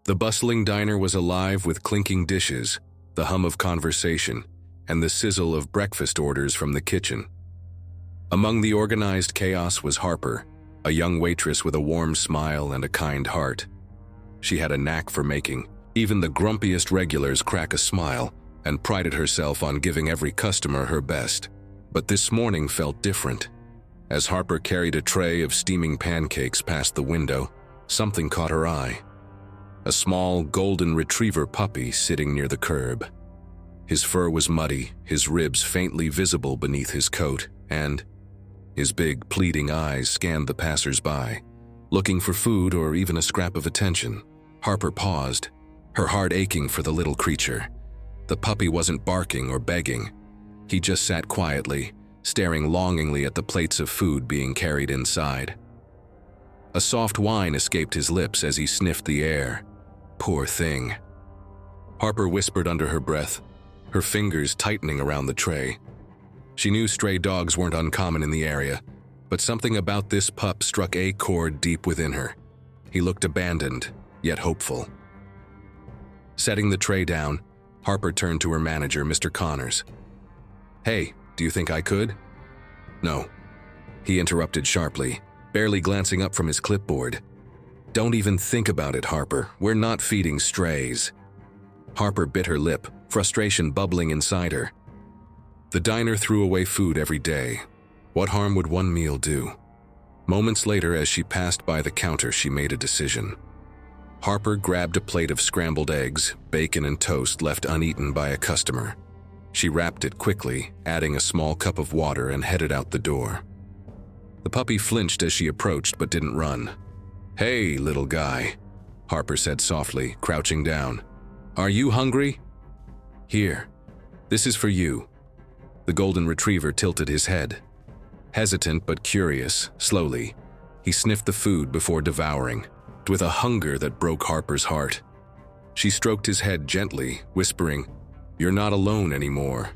The bustling diner was alive with clinking dishes, the hum of conversation, and the sizzle of breakfast orders from the kitchen. Among the organized chaos was Harper, a young waitress with a warm smile and a kind heart. She had a knack for making even the grumpiest regulars crack a smile, and prided herself on giving every customer her best. But this morning felt different. As Harper carried a tray of steaming pancakes past the window, something caught her eye. A small golden retriever puppy sitting near the curb. His fur was muddy, his ribs faintly visible beneath his coat, and his big, pleading eyes scanned the passers-by, looking for food or even a scrap of attention. Harper paused, her heart aching for the little creature. The puppy wasn't barking or begging. He just sat quietly, staring longingly at the plates of food being carried inside. A soft whine escaped his lips as he sniffed the air. Poor thing. Harper whispered under her breath, her fingers tightening around the tray. She knew stray dogs weren't uncommon in the area, but something about this pup struck a chord deep within her. He looked abandoned, yet hopeful. Setting the tray down, Harper turned to her manager, Mr. Connors. "Hey, do you think I could?" "No," he interrupted sharply, barely glancing up from his clipboard. "Don't even think about it, Harper. We're not feeding strays." Harper bit her lip, frustration bubbling inside her. The diner threw away food every day. What harm would one meal do? Moments later, as she passed by the counter, she made a decision. Harper grabbed a plate of scrambled eggs, bacon, and toast left uneaten by a customer. She wrapped it quickly, adding a small cup of water, and headed out the door. The puppy flinched as she approached but didn't run. "Hey, little guy," Harper said softly, crouching down. "Are you hungry? Here, this is for you." The golden retriever tilted his head. Hesitant but curious, slowly, he sniffed the food before devouring, with a hunger that broke Harper's heart. She stroked his head gently, whispering, "You're not alone anymore."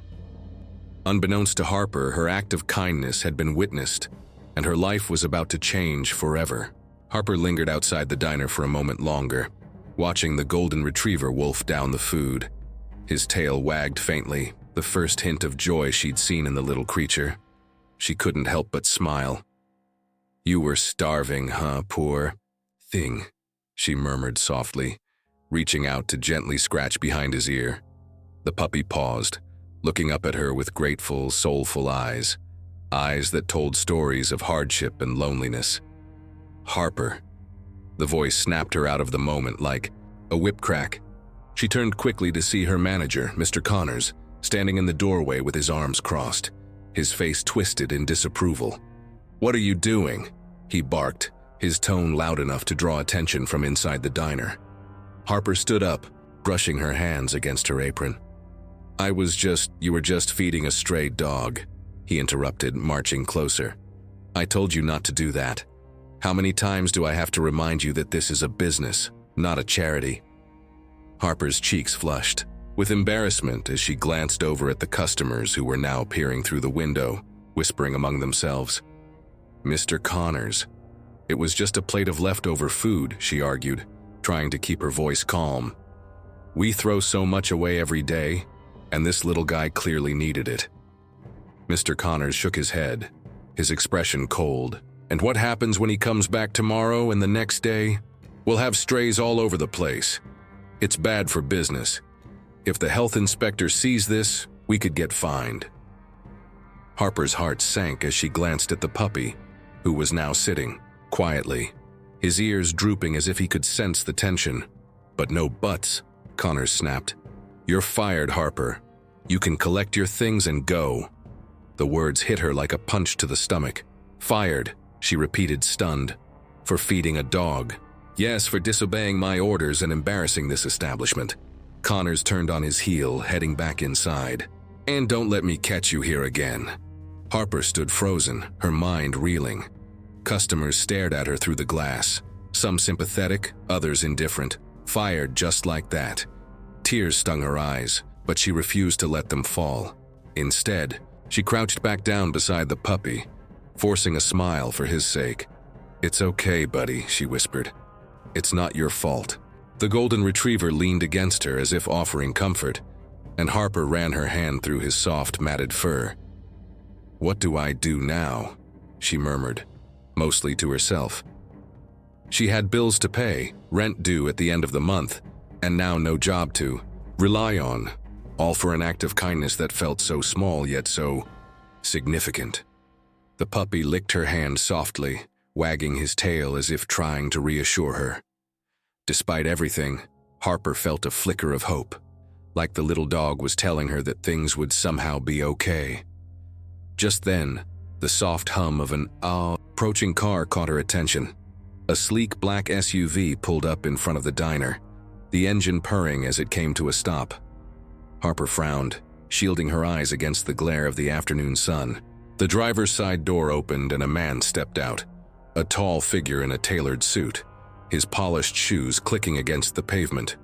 Unbeknownst to Harper, her act of kindness had been witnessed, and her life was about to change forever. Harper lingered outside the diner for a moment longer, watching the golden retriever wolf down the food. His tail wagged faintly, the first hint of joy she'd seen in the little creature. She couldn't help but smile. "You were starving, huh, poor thing?" she murmured softly, reaching out to gently scratch behind his ear. The puppy paused, looking up at her with grateful, soulful eyes that told stories of hardship and loneliness. "Harper." The voice snapped her out of the moment like a whip crack. She turned quickly to see her manager, Mr. Connors, standing in the doorway with his arms crossed, his face twisted in disapproval. "What are you doing?" he barked, his tone loud enough to draw attention from inside the diner. Harper stood up, brushing her hands against her apron. You were just feeding a stray dog," he interrupted, marching closer. "I told you not to do that. How many times do I have to remind you that this is a business, not a charity?" Harper's cheeks flushed, with embarrassment as she glanced over at the customers who were now peering through the window, whispering among themselves. "Mr. Connors." "It was just a plate of leftover food," she argued, trying to keep her voice calm. "We throw so much away every day, and this little guy clearly needed it." Mr. Connors shook his head, his expression cold. "And what happens when he comes back tomorrow and the next day? We'll have strays all over the place. It's bad for business. If the health inspector sees this, we could get fined." Harper's heart sank as she glanced at the puppy, who was now sitting, quietly, his ears drooping as if he could sense the tension. "But no buts," Connors snapped. "You're fired, Harper. You can collect your things and go." The words hit her like a punch to the stomach. "Fired," she repeated, stunned. "For feeding a dog." "Yes, for disobeying my orders and embarrassing this establishment." Connors turned on his heel, heading back inside. "And don't let me catch you here again." Harper stood frozen, her mind reeling. Customers stared at her through the glass, some sympathetic, others indifferent. Fired just like that. Tears stung her eyes, but she refused to let them fall. Instead, she crouched back down beside the puppy, forcing a smile for his sake. "It's okay, buddy," she whispered. "It's not your fault." The golden retriever leaned against her as if offering comfort, and Harper ran her hand through his soft, matted fur. "What do I do now?" she murmured, mostly to herself. She had bills to pay, rent due at the end of the month, and now no job to rely on, all for an act of kindness that felt so small yet so significant. The puppy licked her hand softly, wagging his tail as if trying to reassure her. Despite everything, Harper felt a flicker of hope, like the little dog was telling her that things would somehow be okay. Just then, the soft hum of an approaching car caught her attention. A sleek black SUV pulled up in front of the diner, the engine purring as it came to a stop. Harper frowned, shielding her eyes against the glare of the afternoon sun. The driver's side door opened and a man stepped out, a tall figure in a tailored suit, his polished shoes clicking against the pavement.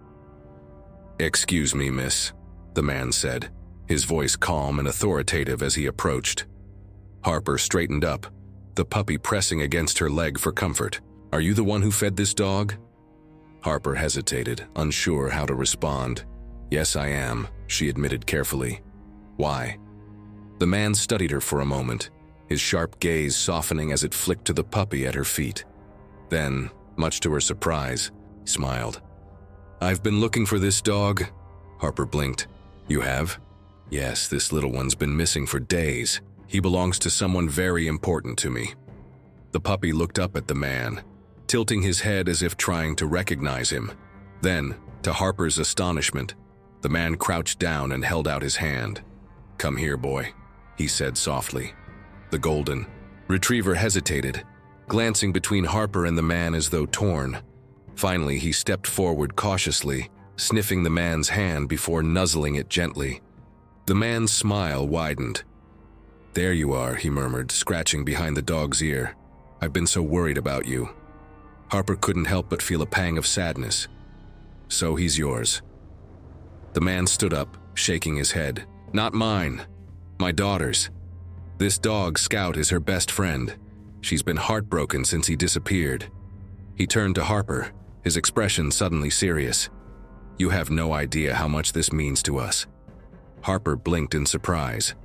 "Excuse me, miss," the man said, his voice calm and authoritative as he approached. Harper straightened up, the puppy pressing against her leg for comfort. "Are you the one who fed this dog?" Harper hesitated, unsure how to respond. "Yes, I am," she admitted carefully. "Why?" The man studied her for a moment, his sharp gaze softening as it flicked to the puppy at her feet. Then, much to her surprise, he smiled. "I've been looking for this dog." Harper blinked. "You have?" "Yes, this little one's been missing for days. He belongs to someone very important to me." The puppy looked up at the man, tilting his head as if trying to recognize him. Then, to Harper's astonishment, the man crouched down and held out his hand. "Come here, boy," he said softly. The golden retriever hesitated, glancing between Harper and the man as though torn. Finally, he stepped forward cautiously, sniffing the man's hand before nuzzling it gently. The man's smile widened. "There you are," he murmured, scratching behind the dog's ear. "I've been so worried about you." Harper couldn't help but feel a pang of sadness. "So he's yours." The man stood up, shaking his head. "Not mine. My daughter's. This dog, Scout, is her best friend. She's been heartbroken since he disappeared." He turned to Harper, his expression suddenly serious. "You have no idea how much this means to us." Harper blinked in surprise.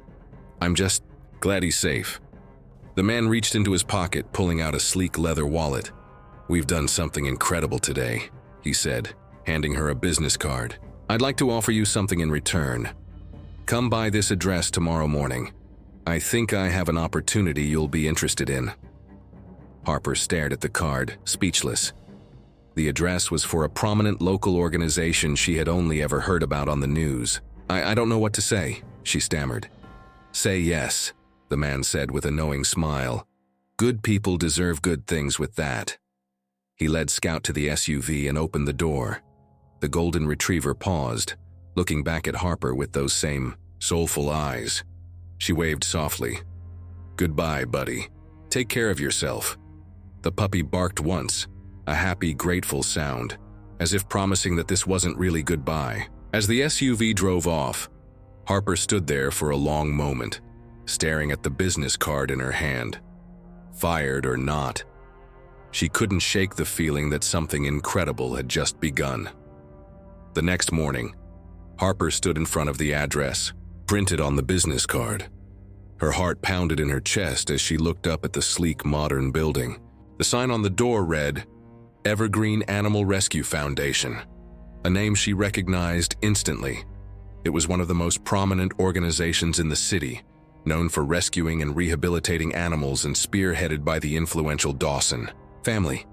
"I'm just glad he's safe." The man reached into his pocket, pulling out a sleek leather wallet. "We've done something incredible today," he said, handing her a business card. "I'd like to offer you something in return. Come by this address tomorrow morning. I think I have an opportunity you'll be interested in." Harper stared at the card, speechless. The address was for a prominent local organization she had only ever heard about on the news. I don't know what to say," she stammered. "Say yes," the man said with a knowing smile. "Good people deserve good things with that." He led Scout to the SUV and opened the door. The golden retriever paused, looking back at Harper with those same soulful eyes. She waved softly. "Goodbye, buddy. Take care of yourself." The puppy barked once, a happy, grateful sound, as if promising that this wasn't really goodbye. As the SUV drove off, Harper stood there for a long moment, staring at the business card in her hand. Fired or not, she couldn't shake the feeling that something incredible had just begun. The next morning, Harper stood in front of the address, printed on the business card. Her heart pounded in her chest as she looked up at the sleek, modern building. The sign on the door read, "Evergreen Animal Rescue Foundation," a name she recognized instantly. It was one of the most prominent organizations in the city, known for rescuing and rehabilitating animals and spearheaded by the influential Dawson family.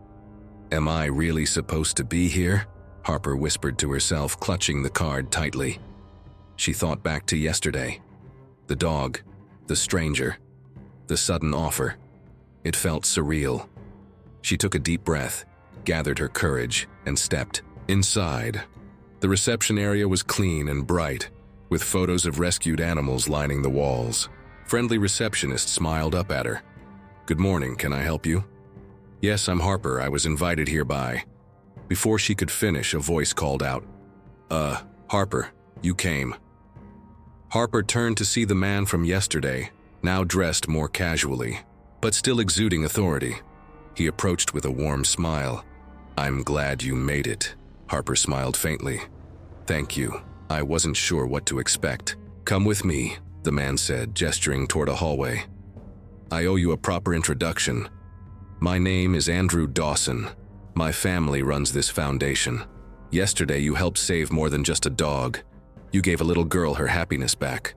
"Am I really supposed to be here?" Harper whispered to herself, clutching the card tightly. She thought back to yesterday. The dog, the stranger, the sudden offer. It felt surreal. She took a deep breath, gathered her courage, and stepped inside. The reception area was clean and bright, with photos of rescued animals lining the walls. Friendly receptionist smiled up at her. "Good morning, can I help you?" "Yes, I'm Harper. I was invited here by..." Before she could finish, a voice called out, Harper, you came." Harper turned to see the man from yesterday, now dressed more casually, but still exuding authority. He approached with a warm smile. "I'm glad you made it," Harper smiled faintly. "Thank you. I wasn't sure what to expect." "Come with me," the man said, gesturing toward a hallway. "I owe you a proper introduction. My name is Andrew Dawson. My family runs this foundation. Yesterday you helped save more than just a dog. You gave a little girl her happiness back."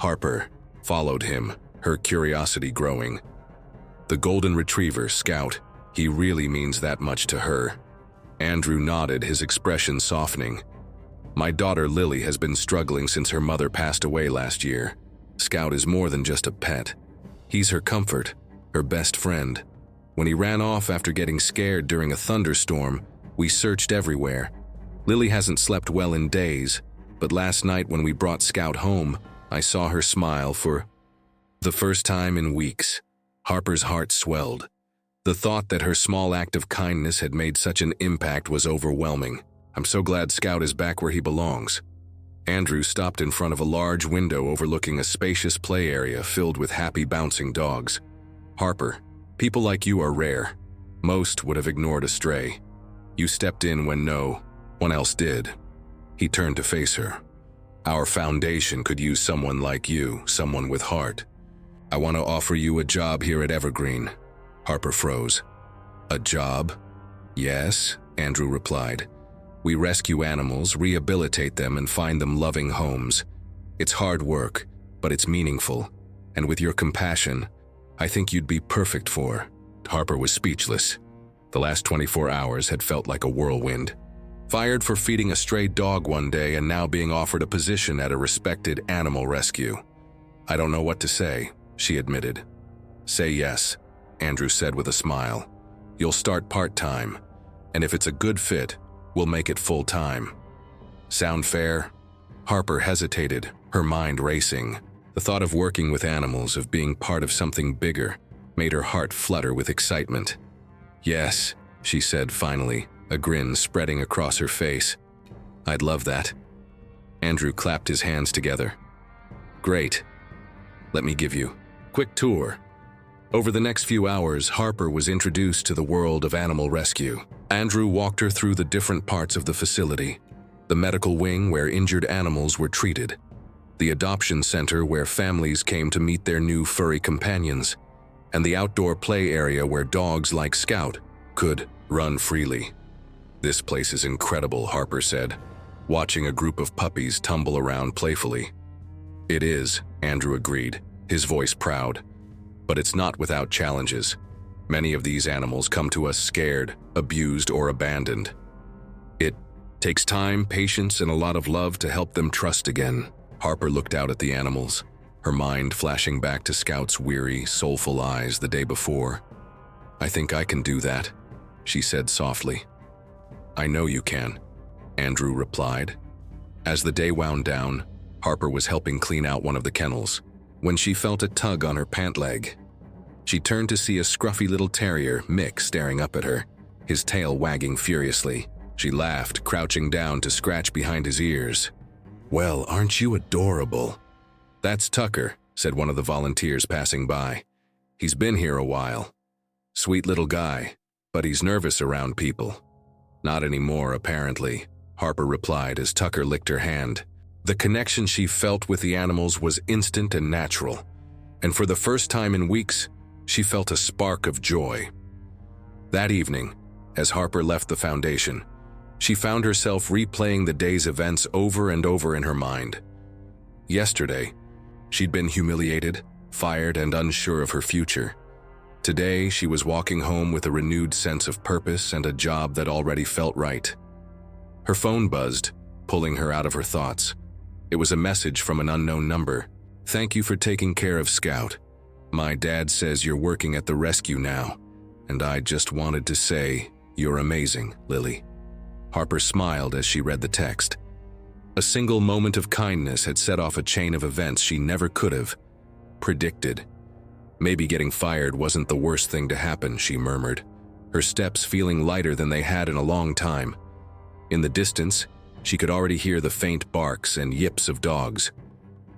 Harper followed him, her curiosity growing. The golden retriever, Scout, he really means that much to her. Andrew nodded, his expression softening. "My daughter Lily has been struggling since her mother passed away last year. Scout is more than just a pet. He's her comfort, her best friend. When he ran off after getting scared during a thunderstorm, we searched everywhere. Lily hasn't slept well in days, but last night when we brought Scout home, I saw her smile for the first time in weeks." Harper's heart swelled. The thought that her small act of kindness had made such an impact was overwhelming. "I'm so glad Scout is back where he belongs." Andrew stopped in front of a large window overlooking a spacious play area filled with happy bouncing dogs. "Harper, people like you are rare. Most would have ignored a stray. You stepped in when no one else did." He turned to face her. "Our foundation could use someone like you, someone with heart. I want to offer you a job here at Evergreen." Harper froze. "A job?" "Yes," Andrew replied. "We rescue animals, rehabilitate them, and find them loving homes. It's hard work, but it's meaningful. And with your compassion, I think you'd be perfect for." Harper was speechless. The last 24 hours had felt like a whirlwind. Fired for feeding a stray dog one day and now being offered a position at a respected animal rescue. "I don't know what to say," she admitted. "Say yes," Andrew said with a smile. "You'll start part-time, and if it's a good fit, we'll make it full-time. Sound fair?" Harper hesitated, her mind racing. The thought of working with animals, of being part of something bigger, made her heart flutter with excitement. "Yes," she said finally, a grin spreading across her face. "I'd love that." Andrew clapped his hands together. "Great. Let me give you a quick tour." Over the next few hours, Harper was introduced to the world of animal rescue. Andrew walked her through the different parts of the facility. The medical wing where injured animals were treated. The adoption center where families came to meet their new furry companions. And the outdoor play area where dogs like Scout could run freely. "This place is incredible," Harper said, watching a group of puppies tumble around playfully. "It is," Andrew agreed, his voice proud. "But it's not without challenges. Many of these animals come to us scared, abused, or abandoned. It takes time, patience, and a lot of love to help them trust again." Harper looked out at the animals, her mind flashing back to Scout's weary, soulful eyes the day before. "I think I can do that," she said softly. "I know you can," Andrew replied. As the day wound down, Harper was helping clean out one of the kennels, when she felt a tug on her pant leg. She turned to see a scruffy little terrier, Mick, staring up at her, his tail wagging furiously. She laughed, crouching down to scratch behind his ears. "Well, aren't you adorable?" "That's Tucker," said one of the volunteers passing by. "He's been here a while. Sweet little guy, but he's nervous around people." "Not anymore, apparently," Harper replied as Tucker licked her hand. The connection she felt with the animals was instant and natural, and for the first time in weeks, she felt a spark of joy. That evening, as Harper left the foundation, she found herself replaying the day's events over and over in her mind. Yesterday, she'd been humiliated, fired, and unsure of her future. Today, she was walking home with a renewed sense of purpose and a job that already felt right. Her phone buzzed, pulling her out of her thoughts. It was a message from an unknown number. "Thank you for taking care of Scout. My dad says you're working at the rescue now, and I just wanted to say, you're amazing, Lily." Harper smiled as she read the text. A single moment of kindness had set off a chain of events she never could have predicted. Maybe getting fired wasn't the worst thing to happen, she murmured, her steps feeling lighter than they had in a long time. In the distance, she could already hear the faint barks and yips of dogs,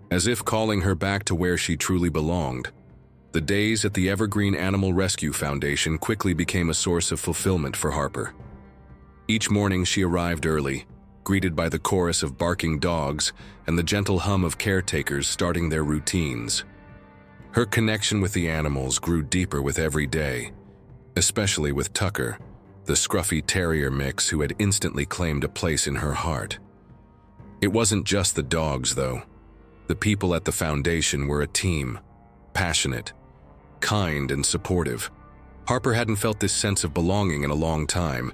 as if calling her back to where she truly belonged. The days at the Evergreen Animal Rescue Foundation quickly became a source of fulfillment for Harper. Each morning she arrived early, greeted by the chorus of barking dogs and the gentle hum of caretakers starting their routines. Her connection with the animals grew deeper with every day, especially with Tucker, the scruffy terrier mix who had instantly claimed a place in her heart. It wasn't just the dogs, though. The people at the foundation were a team, passionate, kind, and supportive. Harper hadn't felt this sense of belonging in a long time.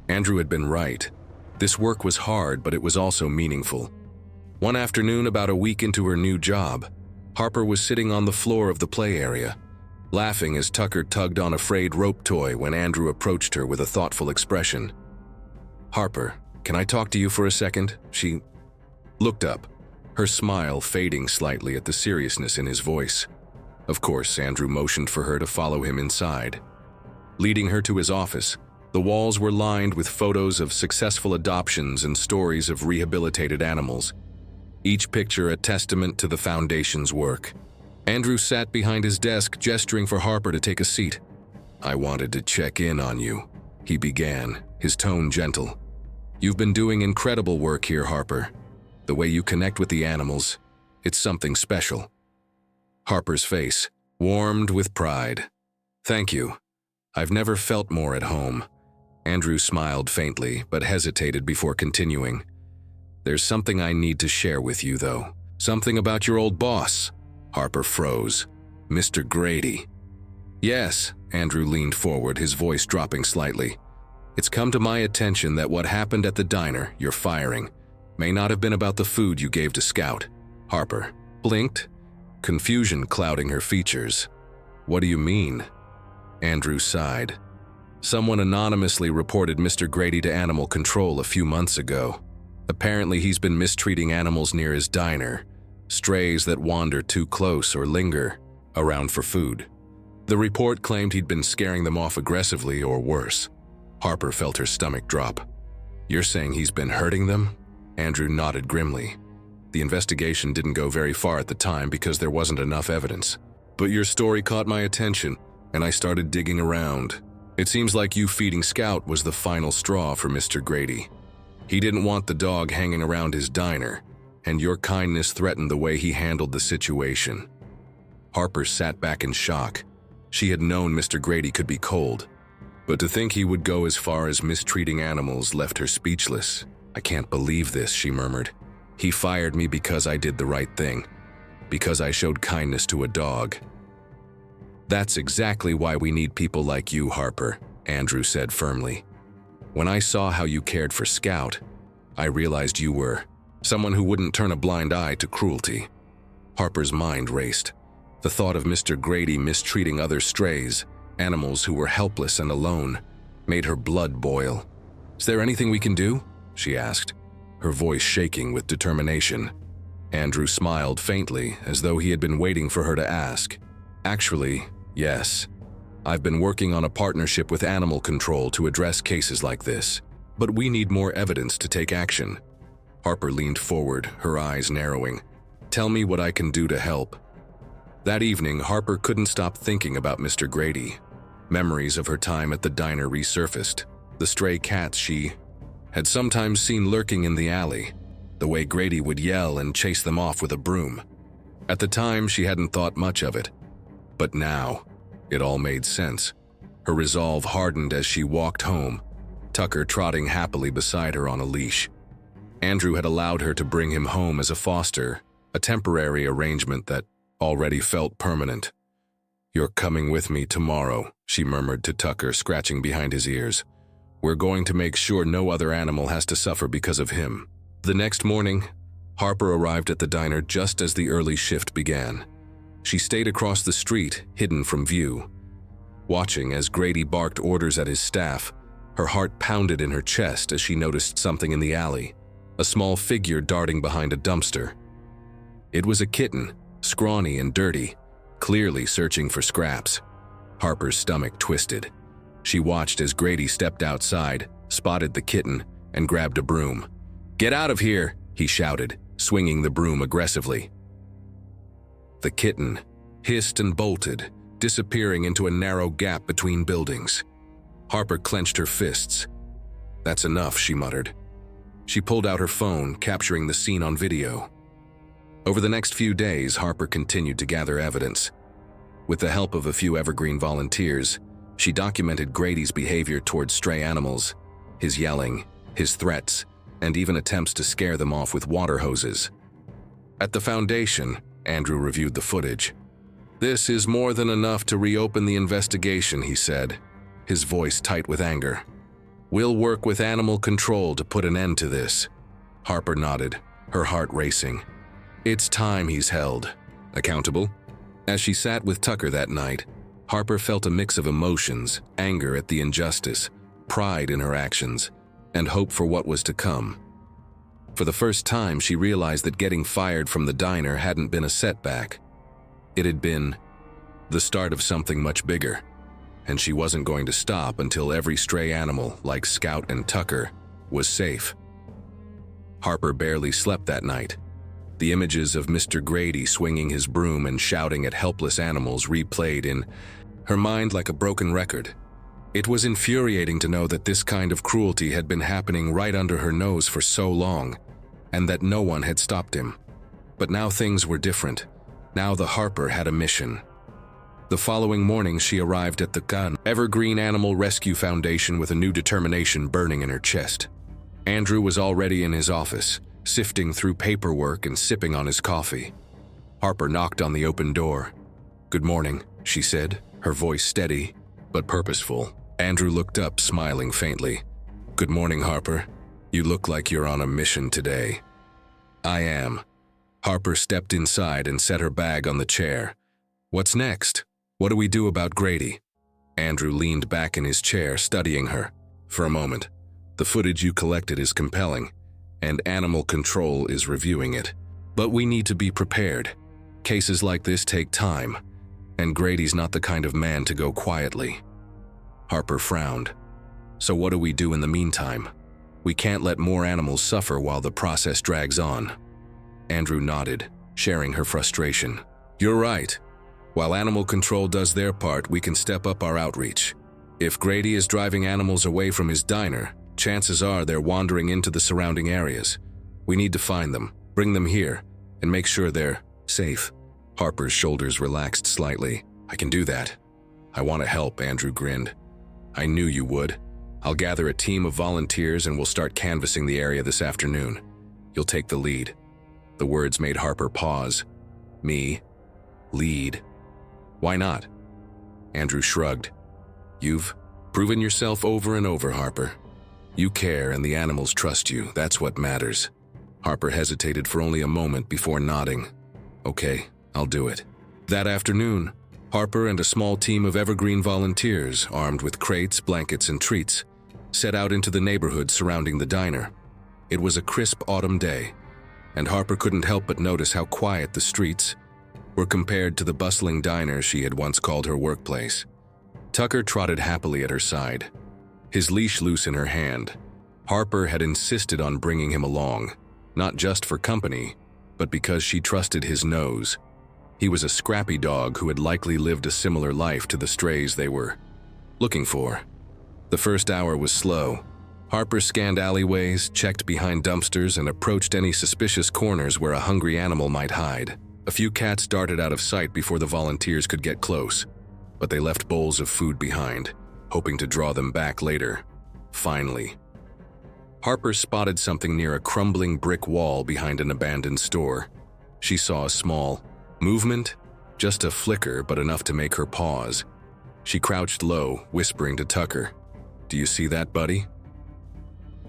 Andrew had been right. This work was hard, but it was also meaningful. One afternoon, about a week into her new job, Harper was sitting on the floor of the play area, laughing as Tucker tugged on a frayed rope toy when Andrew approached her with a thoughtful expression. "Harper, can I talk to you for a second?" She looked up, her smile fading slightly at the seriousness in his voice. Of course, Andrew motioned for her to follow him inside. Leading her to his office, the walls were lined with photos of successful adoptions and stories of rehabilitated animals, each picture a testament to the foundation's work. Andrew sat behind his desk, gesturing for Harper to take a seat. "I wanted to check in on you," he began, his tone gentle. "You've been doing incredible work here, Harper. The way you connect with the animals, it's something special." Harper's face warmed with pride. "Thank you. I've never felt more at home." Andrew smiled faintly, but hesitated before continuing. "There's something I need to share with you, though. Something about your old boss." Harper froze. "Mr. Grady." "Yes," Andrew leaned forward, his voice dropping slightly. "It's come to my attention that what happened at the diner, your firing, may not have been about the food you gave to Scout." Harper blinked, confusion clouding her features. "What do you mean?" Andrew sighed. "Someone anonymously reported Mr. Grady to animal control a few months ago. Apparently he's been mistreating animals near his diner, strays that wander too close or linger around for food. The report claimed he'd been scaring them off aggressively or worse." Harper felt her stomach drop. "You're saying he's been hurting them?" Andrew nodded grimly. "The investigation didn't go very far at the time because there wasn't enough evidence. But your story caught my attention, and I started digging around. It seems like you feeding Scout was the final straw for Mr. Grady. He didn't want the dog hanging around his diner, and your kindness threatened the way he handled the situation." Harper sat back in shock. She had known Mr. Grady could be cold, but to think he would go as far as mistreating animals left her speechless. "I can't believe this," she murmured. "He fired me because I did the right thing, because I showed kindness to a dog." "That's exactly why we need people like you, Harper," Andrew said firmly. "When I saw how you cared for Scout, I realized you were someone who wouldn't turn a blind eye to cruelty." Harper's mind raced. The thought of Mr. Grady mistreating other strays, animals who were helpless and alone, made her blood boil. "Is there anything we can do?" she asked, her voice shaking with determination. Andrew smiled faintly, as though he had been waiting for her to ask. "Actually, yes. I've been working on a partnership with Animal Control to address cases like this, but we need more evidence to take action." Harper leaned forward, her eyes narrowing. "Tell me what I can do to help." That evening, Harper couldn't stop thinking about Mr. Grady. Memories of her time at the diner resurfaced. The stray cats she had sometimes seen lurking in the alley, the way Grady would yell and chase them off with a broom. At the time, she hadn't thought much of it, but now, it all made sense. Her resolve hardened as she walked home, Tucker trotting happily beside her on a leash. Andrew had allowed her to bring him home as a foster, a temporary arrangement that already felt permanent. "You're coming with me tomorrow," she murmured to Tucker, scratching behind his ears. "We're going to make sure no other animal has to suffer because of him." The next morning, Harper arrived at the diner just as the early shift began. She stayed across the street, hidden from view. Watching as Grady barked orders at his staff, her heart pounded in her chest as she noticed something in the alley, a small figure darting behind a dumpster. It was a kitten, scrawny and dirty, clearly searching for scraps. Harper's stomach twisted. She watched as Grady stepped outside, spotted the kitten, and grabbed a broom. "Get out of here!" he shouted, swinging the broom aggressively. The kitten hissed and bolted, disappearing into a narrow gap between buildings. Harper clenched her fists. "That's enough," she muttered. She pulled out her phone, capturing the scene on video. Over the next few days, Harper continued to gather evidence. With the help of a few Evergreen volunteers, she documented Grady's behavior towards stray animals, his yelling, his threats, and even attempts to scare them off with water hoses. At the foundation, Andrew reviewed the footage. "This is more than enough to reopen the investigation," he said, his voice tight with anger. "We'll work with animal control to put an end to this." Harper nodded, her heart racing. It's time he's held accountable. As she sat with Tucker that night, Harper felt a mix of emotions, anger at the injustice, pride in her actions, and hope for what was to come. For the first time, she realized that getting fired from the diner hadn't been a setback. It had been the start of something much bigger, and she wasn't going to stop until every stray animal, like Scout and Tucker, was safe. Harper barely slept that night. The images of Mr. Grady swinging his broom and shouting at helpless animals replayed in her mind like a broken record. It was infuriating to know that this kind of cruelty had been happening right under her nose for so long, and that no one had stopped him. But now things were different. Now the Harper had a mission. The following morning, she arrived at the Evergreen Animal Rescue Foundation with a new determination burning in her chest. Andrew was already in his office, sifting through paperwork and sipping on his coffee. Harper knocked on the open door. "Good morning," she said, her voice steady but purposeful. Andrew looked up, smiling faintly. "Good morning, Harper. You look like you're on a mission today." "I am." Harper stepped inside and set her bag on the chair. "What's next? What do we do about Grady?" Andrew leaned back in his chair, studying her. "For a moment. The footage you collected is compelling, and animal control is reviewing it. But we need to be prepared. Cases like this take time, and Grady's not the kind of man to go quietly." Harper frowned. "So what do we do in the meantime? We can't let more animals suffer while the process drags on." Andrew nodded, sharing her frustration. "You're right. While animal control does their part, we can step up our outreach. If Grady is driving animals away from his diner, chances are they're wandering into the surrounding areas. We need to find them, bring them here, and make sure they're safe." Harper's shoulders relaxed slightly. "I can do that." "I want to help," Andrew grinned. "I knew you would. I'll gather a team of volunteers and we'll start canvassing the area this afternoon. You'll take the lead." The words made Harper pause. "Me? Lead? Why not?" Andrew shrugged. "You've proven yourself over and over, Harper. You care and the animals trust you. That's what matters." Harper hesitated for only a moment before nodding. "Okay, I'll do it." That afternoon, Harper and a small team of Evergreen volunteers, armed with crates, blankets, and treats, set out into the neighborhood surrounding the diner. It was a crisp autumn day, and Harper couldn't help but notice how quiet the streets were compared to the bustling diner she had once called her workplace. Tucker trotted happily at her side, his leash loose in her hand. Harper had insisted on bringing him along, not just for company, but because she trusted his nose. He was a scrappy dog who had likely lived a similar life to the strays they were looking for. The first hour was slow. Harper scanned alleyways, checked behind dumpsters, and approached any suspicious corners where a hungry animal might hide. A few cats darted out of sight before the volunteers could get close, but they left bowls of food behind, hoping to draw them back later. Finally, Harper spotted something near a crumbling brick wall behind an abandoned store. She saw a small movement, just a flicker, but enough to make her pause. She crouched low, whispering to Tucker, "Do you see that, buddy?"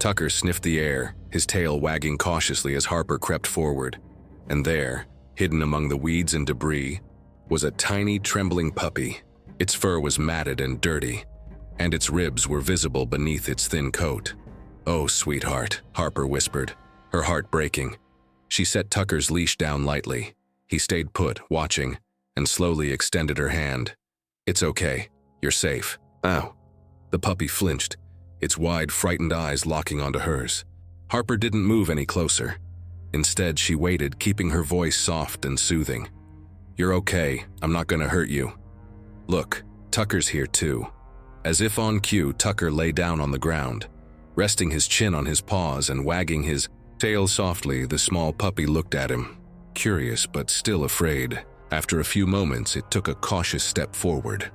Tucker sniffed the air, his tail wagging cautiously as Harper crept forward. And there, hidden among the weeds and debris, was a tiny, trembling puppy. Its fur was matted and dirty, and its ribs were visible beneath its thin coat. "Oh, sweetheart," Harper whispered, her heart breaking. She set Tucker's leash down lightly. He stayed put, watching, and slowly extended her hand. "It's okay. You're safe." "Ow." The puppy flinched, its wide, frightened eyes locking onto hers. Harper didn't move any closer. Instead, she waited, keeping her voice soft and soothing. "You're okay. I'm not gonna hurt you. Look, Tucker's here too." As if on cue, Tucker lay down on the ground, Resting his chin on his paws and wagging his tail softly, the small puppy looked at him, curious but still afraid. After a few moments, it took a cautious step forward.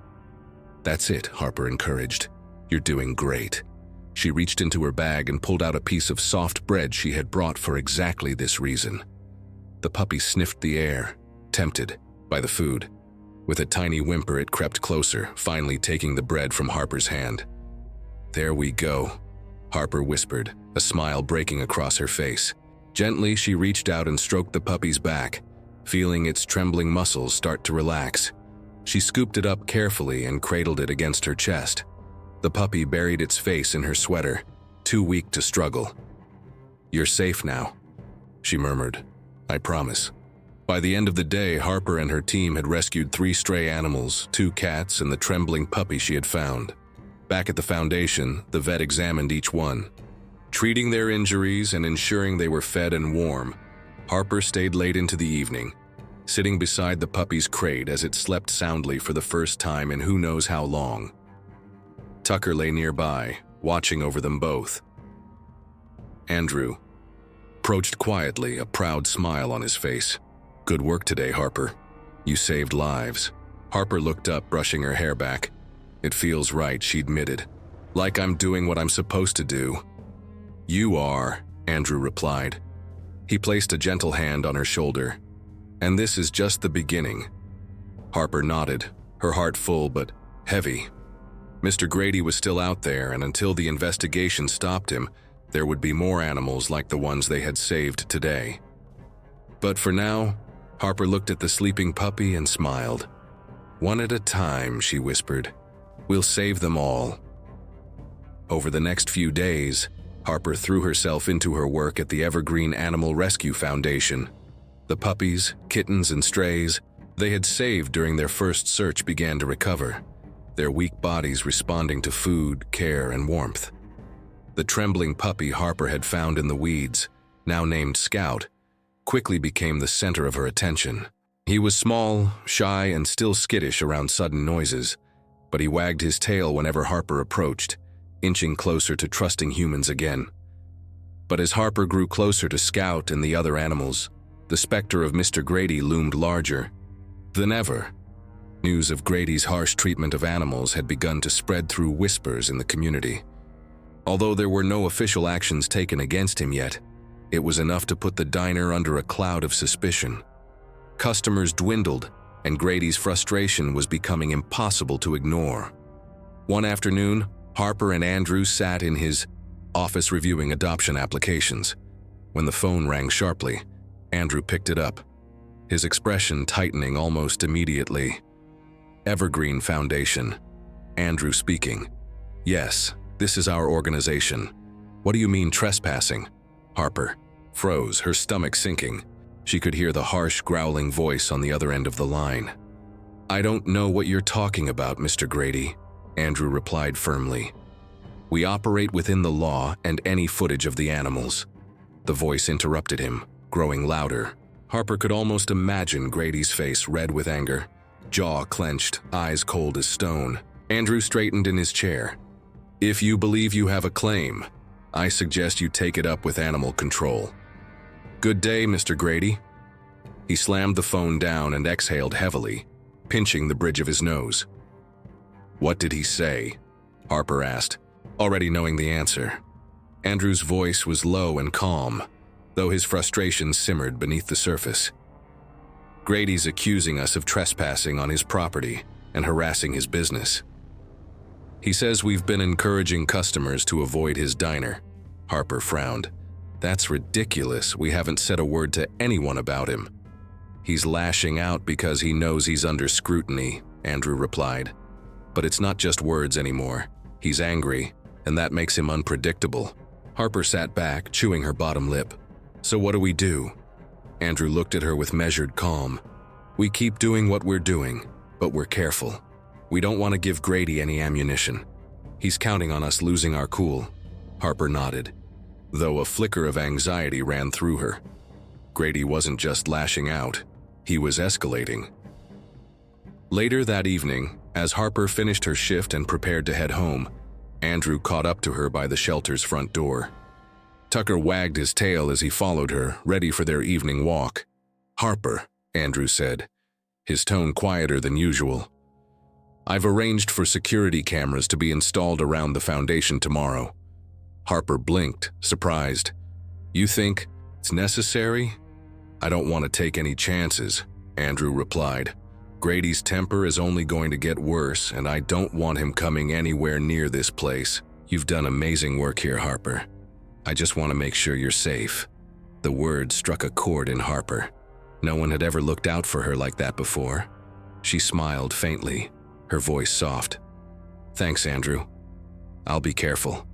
"That's it," Harper encouraged. "You're doing great." She reached into her bag and pulled out a piece of soft bread she had brought for exactly this reason. The puppy sniffed the air, tempted by the food. With a tiny whimper, it crept closer, finally taking the bread from Harper's hand. "There we go," Harper whispered, a smile breaking across her face. Gently, she reached out and stroked the puppy's back, feeling its trembling muscles start to relax. She scooped it up carefully and cradled it against her chest. The puppy buried its face in her sweater, too weak to struggle. "You're safe now," she murmured. "I promise." By the end of the day, Harper and her team had rescued 3 stray animals, 2 cats, and the trembling puppy she had found. Back at the foundation, the vet examined each one. Treating their injuries and ensuring they were fed and warm, Harper stayed late into the evening, sitting beside the puppy's crate as it slept soundly for the first time in who knows how long. Tucker lay nearby, watching over them both. Andrew approached quietly, a proud smile on his face. "Good work today, Harper. You saved lives." Harper looked up, brushing her hair back. "It feels right," she admitted. "Like I'm doing what I'm supposed to do." "You are," Andrew replied. He placed a gentle hand on her shoulder. "And this is just the beginning." Harper nodded, her heart full but heavy. Mr. Grady was still out there, and until the investigation stopped him, there would be more animals like the ones they had saved today. But for now, Harper looked at the sleeping puppy and smiled. "One at a time," she whispered. "We'll save them all." Over the next few days, Harper threw herself into her work at the Evergreen Animal Rescue Foundation. The puppies, kittens, and strays they had saved during their first search began to recover, their weak bodies responding to food, care, and warmth. The trembling puppy Harper had found in the weeds, now named Scout, quickly became the center of her attention. He was small, shy, and still skittish around sudden noises, but he wagged his tail whenever Harper approached, inching closer to trusting humans again. But as Harper grew closer to Scout and the other animals, the specter of Mr. Grady loomed larger than ever. News of Grady's harsh treatment of animals had begun to spread through whispers in the community. Although there were no official actions taken against him yet, it was enough to put the diner under a cloud of suspicion. Customers dwindled, and Grady's frustration was becoming impossible to ignore. One afternoon, Harper and Andrew sat in his office reviewing adoption applications. When the phone rang sharply, Andrew picked it up, his expression tightening almost immediately. "Evergreen Foundation." Andrew speaking. "Yes, this is our organization." "What do you mean trespassing?" Harper froze, her stomach sinking. She could hear the harsh, growling voice on the other end of the line. "I don't know what you're talking about, Mr. Grady," Andrew replied firmly. "We operate within the law and any footage of the animals." The voice interrupted him, growing louder. Harper could almost imagine Grady's face red with anger, jaw clenched, eyes cold as stone. Andrew straightened in his chair. "If you believe you have a claim, I suggest you take it up with animal control." "Good day, Mr. Grady." He slammed the phone down and exhaled heavily, pinching the bridge of his nose. "What did he say?" Harper asked, already knowing the answer. Andrew's voice was low and calm, though his frustration simmered beneath the surface. "Grady's accusing us of trespassing on his property and harassing his business. He says we've been encouraging customers to avoid his diner." Harper frowned. "That's ridiculous. We haven't said a word to anyone about him." "He's lashing out because he knows he's under scrutiny," Andrew replied. "But it's not just words anymore. He's angry, and that makes him unpredictable." Harper sat back, chewing her bottom lip. "So what do we do?" Andrew looked at her with measured calm. "We keep doing what we're doing, but we're careful. We don't want to give Grady any ammunition. He's counting on us losing our cool." Harper nodded, though a flicker of anxiety ran through her. Grady wasn't just lashing out, he was escalating. Later that evening, as Harper finished her shift and prepared to head home, Andrew caught up to her by the shelter's front door. Tucker wagged his tail as he followed her, ready for their evening walk. "Harper," Andrew said, his tone quieter than usual. "I've arranged for security cameras to be installed around the foundation tomorrow." Harper blinked, surprised. "You think it's necessary?" "I don't want to take any chances," Andrew replied. "Grady's temper is only going to get worse, and I don't want him coming anywhere near this place. You've done amazing work here, Harper. I just want to make sure you're safe." The words struck a chord in Harper. No one had ever looked out for her like that before. She smiled faintly, her voice soft. "Thanks, Andrew. I'll be careful."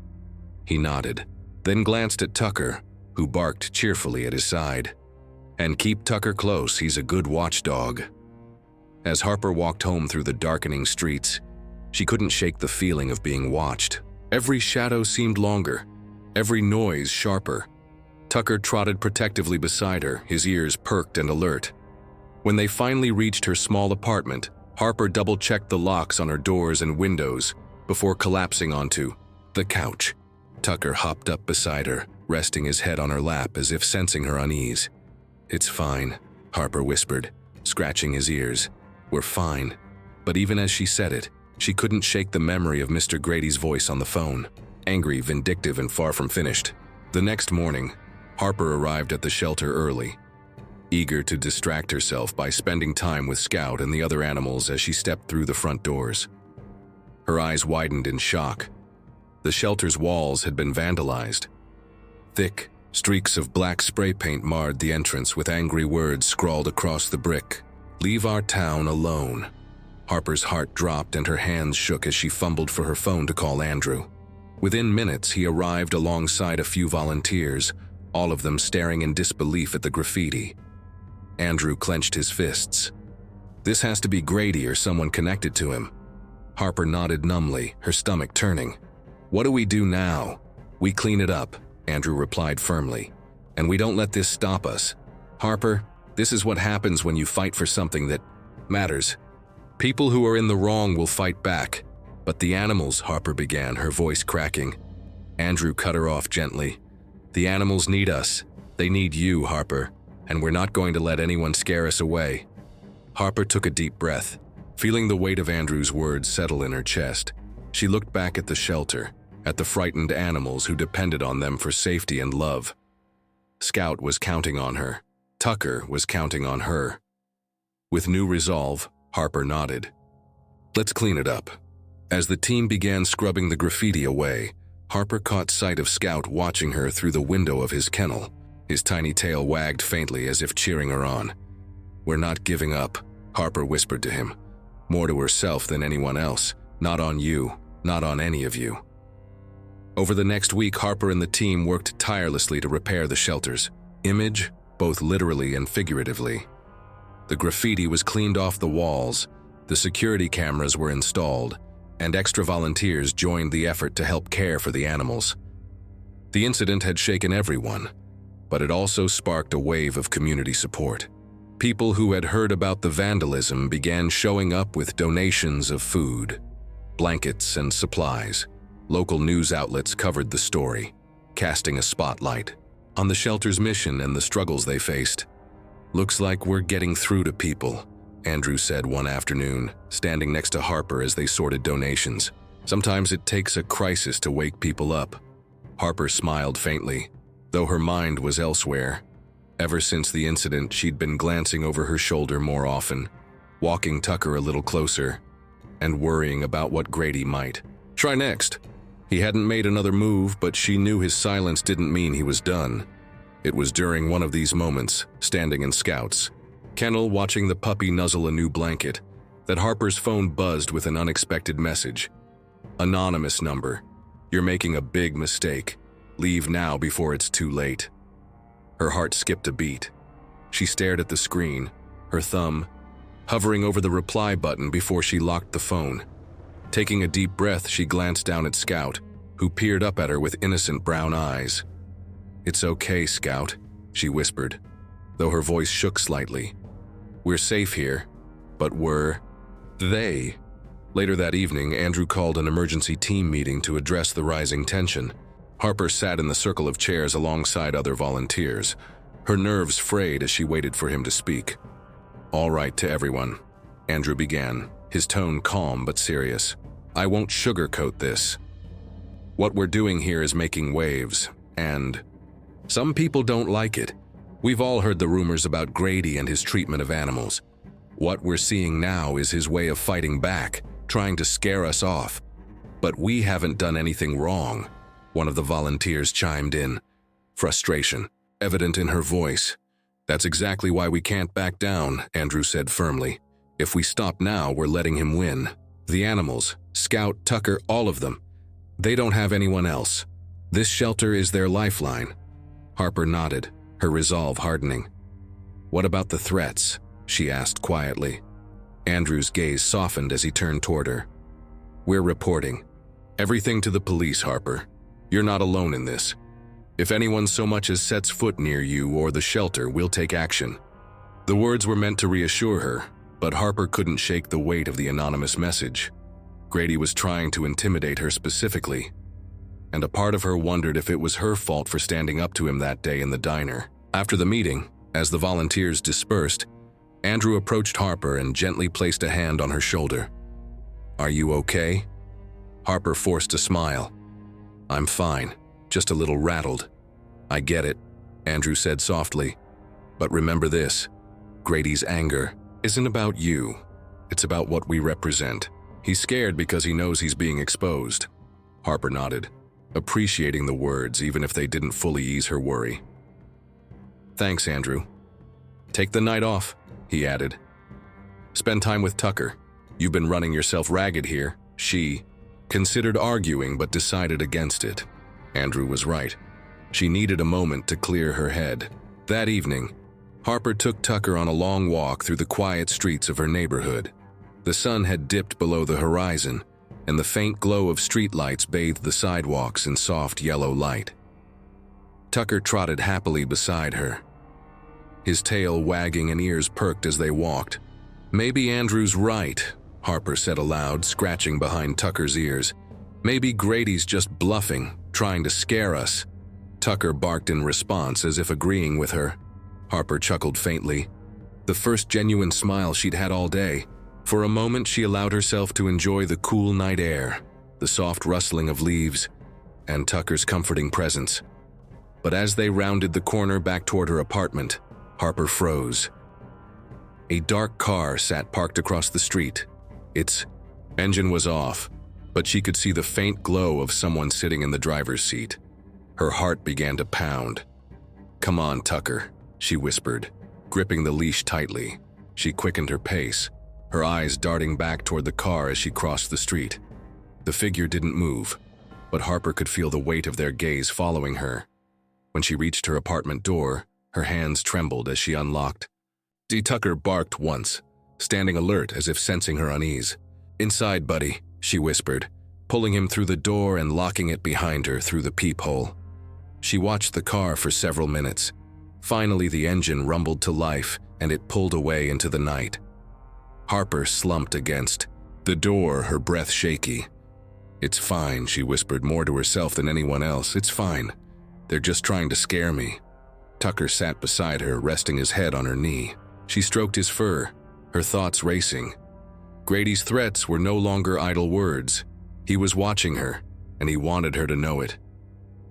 He nodded, then glanced at Tucker, who barked cheerfully at his side. "And keep Tucker close, he's a good watchdog." As Harper walked home through the darkening streets, she couldn't shake the feeling of being watched. Every shadow seemed longer, every noise sharper. Tucker trotted protectively beside her, his ears perked and alert. When they finally reached her small apartment, Harper double-checked the locks on her doors and windows before collapsing onto the couch. Tucker hopped up beside her, resting his head on her lap as if sensing her unease. "It's fine," Harper whispered, scratching his ears. "We're fine." But even as she said it, she couldn't shake the memory of Mr. Grady's voice on the phone, angry, vindictive, and far from finished. The next morning, Harper arrived at the shelter early, eager to distract herself by spending time with Scout and the other animals as she stepped through the front doors. Her eyes widened in shock. The shelter's walls had been vandalized. Thick streaks of black spray paint marred the entrance with angry words scrawled across the brick. "Leave our town alone." Harper's heart dropped and her hands shook as she fumbled for her phone to call Andrew. Within minutes, he arrived alongside a few volunteers, all of them staring in disbelief at the graffiti. Andrew clenched his fists. "This has to be Grady or someone connected to him." Harper nodded numbly, her stomach turning. "What do we do now?" "We clean it up," Andrew replied firmly. "And we don't let this stop us. Harper, this is what happens when you fight for something that matters. People who are in the wrong will fight back. But the animals," Harper began, her voice cracking. Andrew cut her off gently. "The animals need us. They need you, Harper, and we're not going to let anyone scare us away." Harper took a deep breath, feeling the weight of Andrew's words settle in her chest. She looked back at the shelter, at the frightened animals who depended on them for safety and love. Scout was counting on her. Tucker was counting on her. With new resolve, Harper nodded. "Let's clean it up." As the team began scrubbing the graffiti away, Harper caught sight of Scout watching her through the window of his kennel. His tiny tail wagged faintly as if cheering her on. "We're not giving up," Harper whispered to him, more to herself than anyone else. "Not on you, not on any of you." Over the next week, Harper and the team worked tirelessly to repair the shelter's image, both literally and figuratively. The graffiti was cleaned off the walls, the security cameras were installed, and extra volunteers joined the effort to help care for the animals. The incident had shaken everyone, but it also sparked a wave of community support. People who had heard about the vandalism began showing up with donations of food, blankets, and supplies. Local news outlets covered the story, casting a spotlight on the shelter's mission and the struggles they faced. "Looks like we're getting through to people," Andrew said one afternoon, standing next to Harper as they sorted donations. "Sometimes it takes a crisis to wake people up." Harper smiled faintly, though her mind was elsewhere. Ever since the incident, she'd been glancing over her shoulder more often, walking Tucker a little closer, and worrying about what Grady might try next. He hadn't made another move, but she knew his silence didn't mean he was done. It was during one of these moments, standing in Scout's kennel watching the puppy nuzzle a new blanket, that Harper's phone buzzed with an unexpected message. "Anonymous number. You're making a big mistake. Leave now before it's too late." Her heart skipped a beat. She stared at the screen, her thumb hovering over the reply button before she locked the phone. Taking a deep breath, she glanced down at Scout, who peered up at her with innocent brown eyes. "It's okay, Scout," she whispered, though her voice shook slightly. "We're safe here, but they Later that evening, Andrew called an emergency team meeting to address the rising tension. Harper sat in the circle of chairs alongside other volunteers, her nerves frayed as she waited for him to speak. "All right to everyone," Andrew began, his tone calm but serious. "I won't sugarcoat this. What we're doing here is making waves, and some people don't like it. We've all heard the rumors about Grady and his treatment of animals. What we're seeing now is his way of fighting back, trying to scare us off. But we haven't done anything wrong," one of the volunteers chimed in, frustration evident in her voice. "That's exactly why we can't back down," Andrew said firmly. "If we stop now, we're letting him win. The animals, Scout, Tucker, all of them. They don't have anyone else. This shelter is their lifeline." Harper nodded, her resolve hardening. "What about the threats?" she asked quietly. Andrew's gaze softened as he turned toward her. "We're reporting everything to the police, Harper. You're not alone in this. If anyone so much as sets foot near you or the shelter, we'll take action." The words were meant to reassure her, but Harper couldn't shake the weight of the anonymous message. Grady was trying to intimidate her specifically, and a part of her wondered if it was her fault for standing up to him that day in the diner. After the meeting, as the volunteers dispersed, Andrew approached Harper and gently placed a hand on her shoulder. "Are you okay?" Harper forced a smile. "I'm fine, just a little rattled." "I get it," Andrew said softly. "But remember this, Grady's anger isn't about you. It's about what we represent. He's scared because he knows he's being exposed." Harper nodded, appreciating the words even if they didn't fully ease her worry. "Thanks, Andrew. Take the night off," he added. "Spend time with Tucker. You've been running yourself ragged here." She considered arguing but decided against it. Andrew was right. She needed a moment to clear her head. That evening, Harper took Tucker on a long walk through the quiet streets of her neighborhood. The sun had dipped below the horizon, and the faint glow of streetlights bathed the sidewalks in soft yellow light. Tucker trotted happily beside her, his tail wagging and ears perked as they walked. "Maybe Andrew's right," Harper said aloud, scratching behind Tucker's ears. "Maybe Grady's just bluffing, trying to scare us." Tucker barked in response, as if agreeing with her. Harper chuckled faintly, the first genuine smile she'd had all day. For a moment, she allowed herself to enjoy the cool night air, the soft rustling of leaves, and Tucker's comforting presence. But as they rounded the corner back toward her apartment, Harper froze. A dark car sat parked across the street. Its engine was off, but she could see the faint glow of someone sitting in the driver's seat. Her heart began to pound. "Come on, Tucker," she whispered, gripping the leash tightly. She quickened her pace, her eyes darting back toward the car as she crossed the street. The figure didn't move, but Harper could feel the weight of their gaze following her. When she reached her apartment door, her hands trembled as she unlocked. Tucker barked once, standing alert as if sensing her unease. "Inside, buddy," she whispered, pulling him through the door and locking it behind her through the peephole. She watched the car for several minutes. Finally, the engine rumbled to life and it pulled away into the night. Harper slumped against the door, her breath shaky. "It's fine," she whispered more to herself than anyone else. "It's fine. They're just trying to scare me." Tucker sat beside her, resting his head on her knee. She stroked his fur, her thoughts racing. Grady's threats were no longer idle words. He was watching her, and he wanted her to know it.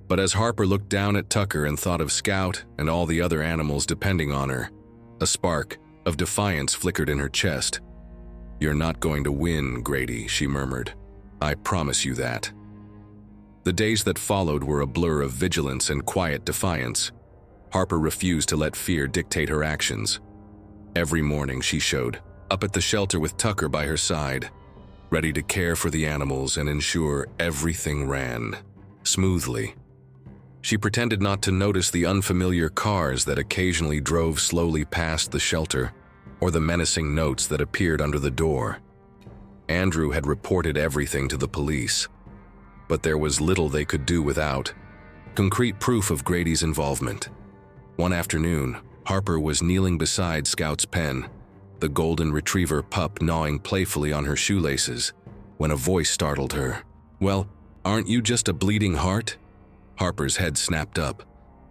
But as Harper looked down at Tucker and thought of Scout and all the other animals depending on her, a spark of defiance flickered in her chest. "You're not going to win, Grady," she murmured. "I promise you that." The days that followed were a blur of vigilance and quiet defiance. Harper refused to let fear dictate her actions. Every morning she showed up at the shelter with Tucker by her side, ready to care for the animals and ensure everything ran smoothly. She pretended not to notice the unfamiliar cars that occasionally drove slowly past the shelter, or the menacing notes that appeared under the door. Andrew had reported everything to the police, but there was little they could do without concrete proof of Grady's involvement. One afternoon, Harper was kneeling beside Scout's pen, the golden retriever pup gnawing playfully on her shoelaces. when a voice startled her. "Well, aren't you just a bleeding heart?" Harper's head snapped up.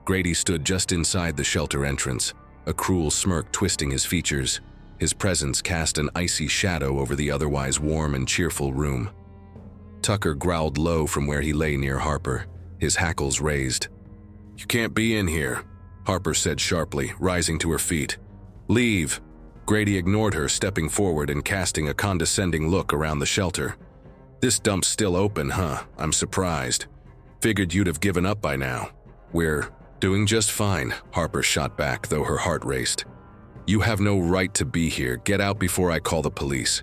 Grady stood just inside the shelter entrance, a cruel smirk twisting his features. His presence cast an icy shadow over the otherwise warm and cheerful room. Tucker growled low from where he lay near Harper, his hackles raised. "You can't be in here," Harper said sharply, rising to her feet. "Leave." Grady ignored her, stepping forward and casting a condescending look around the shelter. "This dump's still open, huh? I'm surprised. Figured you'd have given up by now." "We're doing just fine," Harper shot back, though her heart raced. "You have no right to be here. Get out before I call the police."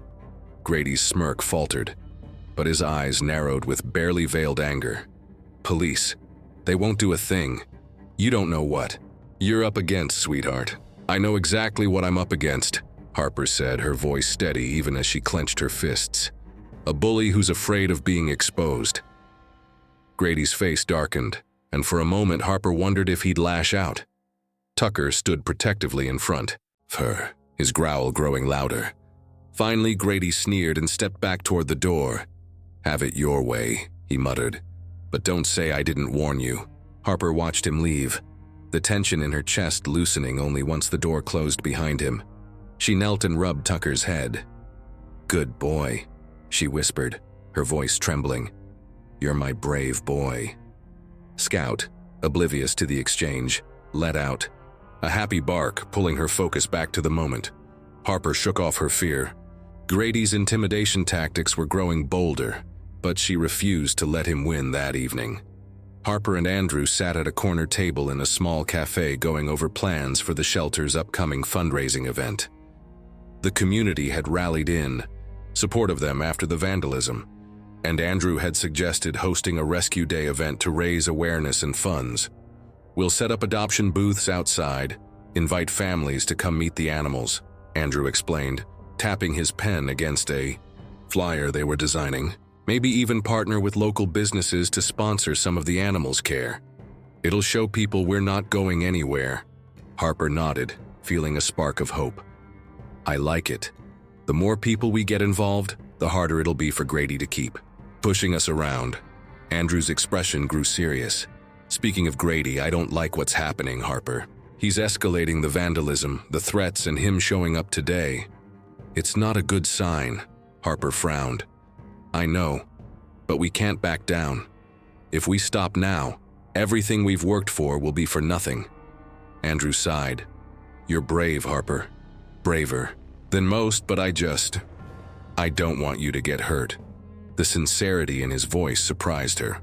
Grady's smirk faltered, but his eyes narrowed with barely veiled anger. "Police? They won't do a thing. You don't know what you're up against, sweetheart." "I know exactly what I'm up against," Harper said, her voice steady even as she clenched her fists. "A bully who's afraid of being exposed." Grady's face darkened, and for a moment Harper wondered if he'd lash out. Tucker stood protectively in front, his growl growing louder. Finally, Grady sneered and stepped back toward the door. "Have it your way," he muttered. "But don't say I didn't warn you." Harper watched him leave, the tension in her chest loosening only once the door closed behind him. She knelt and rubbed Tucker's head. "Good boy," she whispered, her voice trembling. "You're my brave boy." Scout, oblivious to the exchange, let out a happy bark, pulling her focus back to the moment. Harper shook off her fear. Grady's intimidation tactics were growing bolder, but she refused to let him win that evening. Harper and Andrew sat at a corner table in a small cafe going over plans for the shelter's upcoming fundraising event. The community had rallied in support of them after the vandalism, and Andrew had suggested hosting a rescue day event to raise awareness and funds. "We'll set up adoption booths outside, invite families to come meet the animals," Andrew explained, tapping his pen against a flyer they were designing. "Maybe even partner with local businesses to sponsor some of the animals' care. It'll show people we're not going anywhere." Harper nodded, feeling a spark of hope. "I like it. The more people we get involved, the harder it'll be for Grady to keep pushing us around." Andrew's expression grew serious. "Speaking of Grady, I don't like what's happening, Harper. He's escalating the vandalism, the threats, and him showing up today. It's not a good sign." Harper frowned. "I know, but we can't back down. If we stop now, everything we've worked for will be for nothing." Andrew sighed. "You're brave, Harper. Braver than most, but I don't want you to get hurt." The sincerity in his voice surprised her.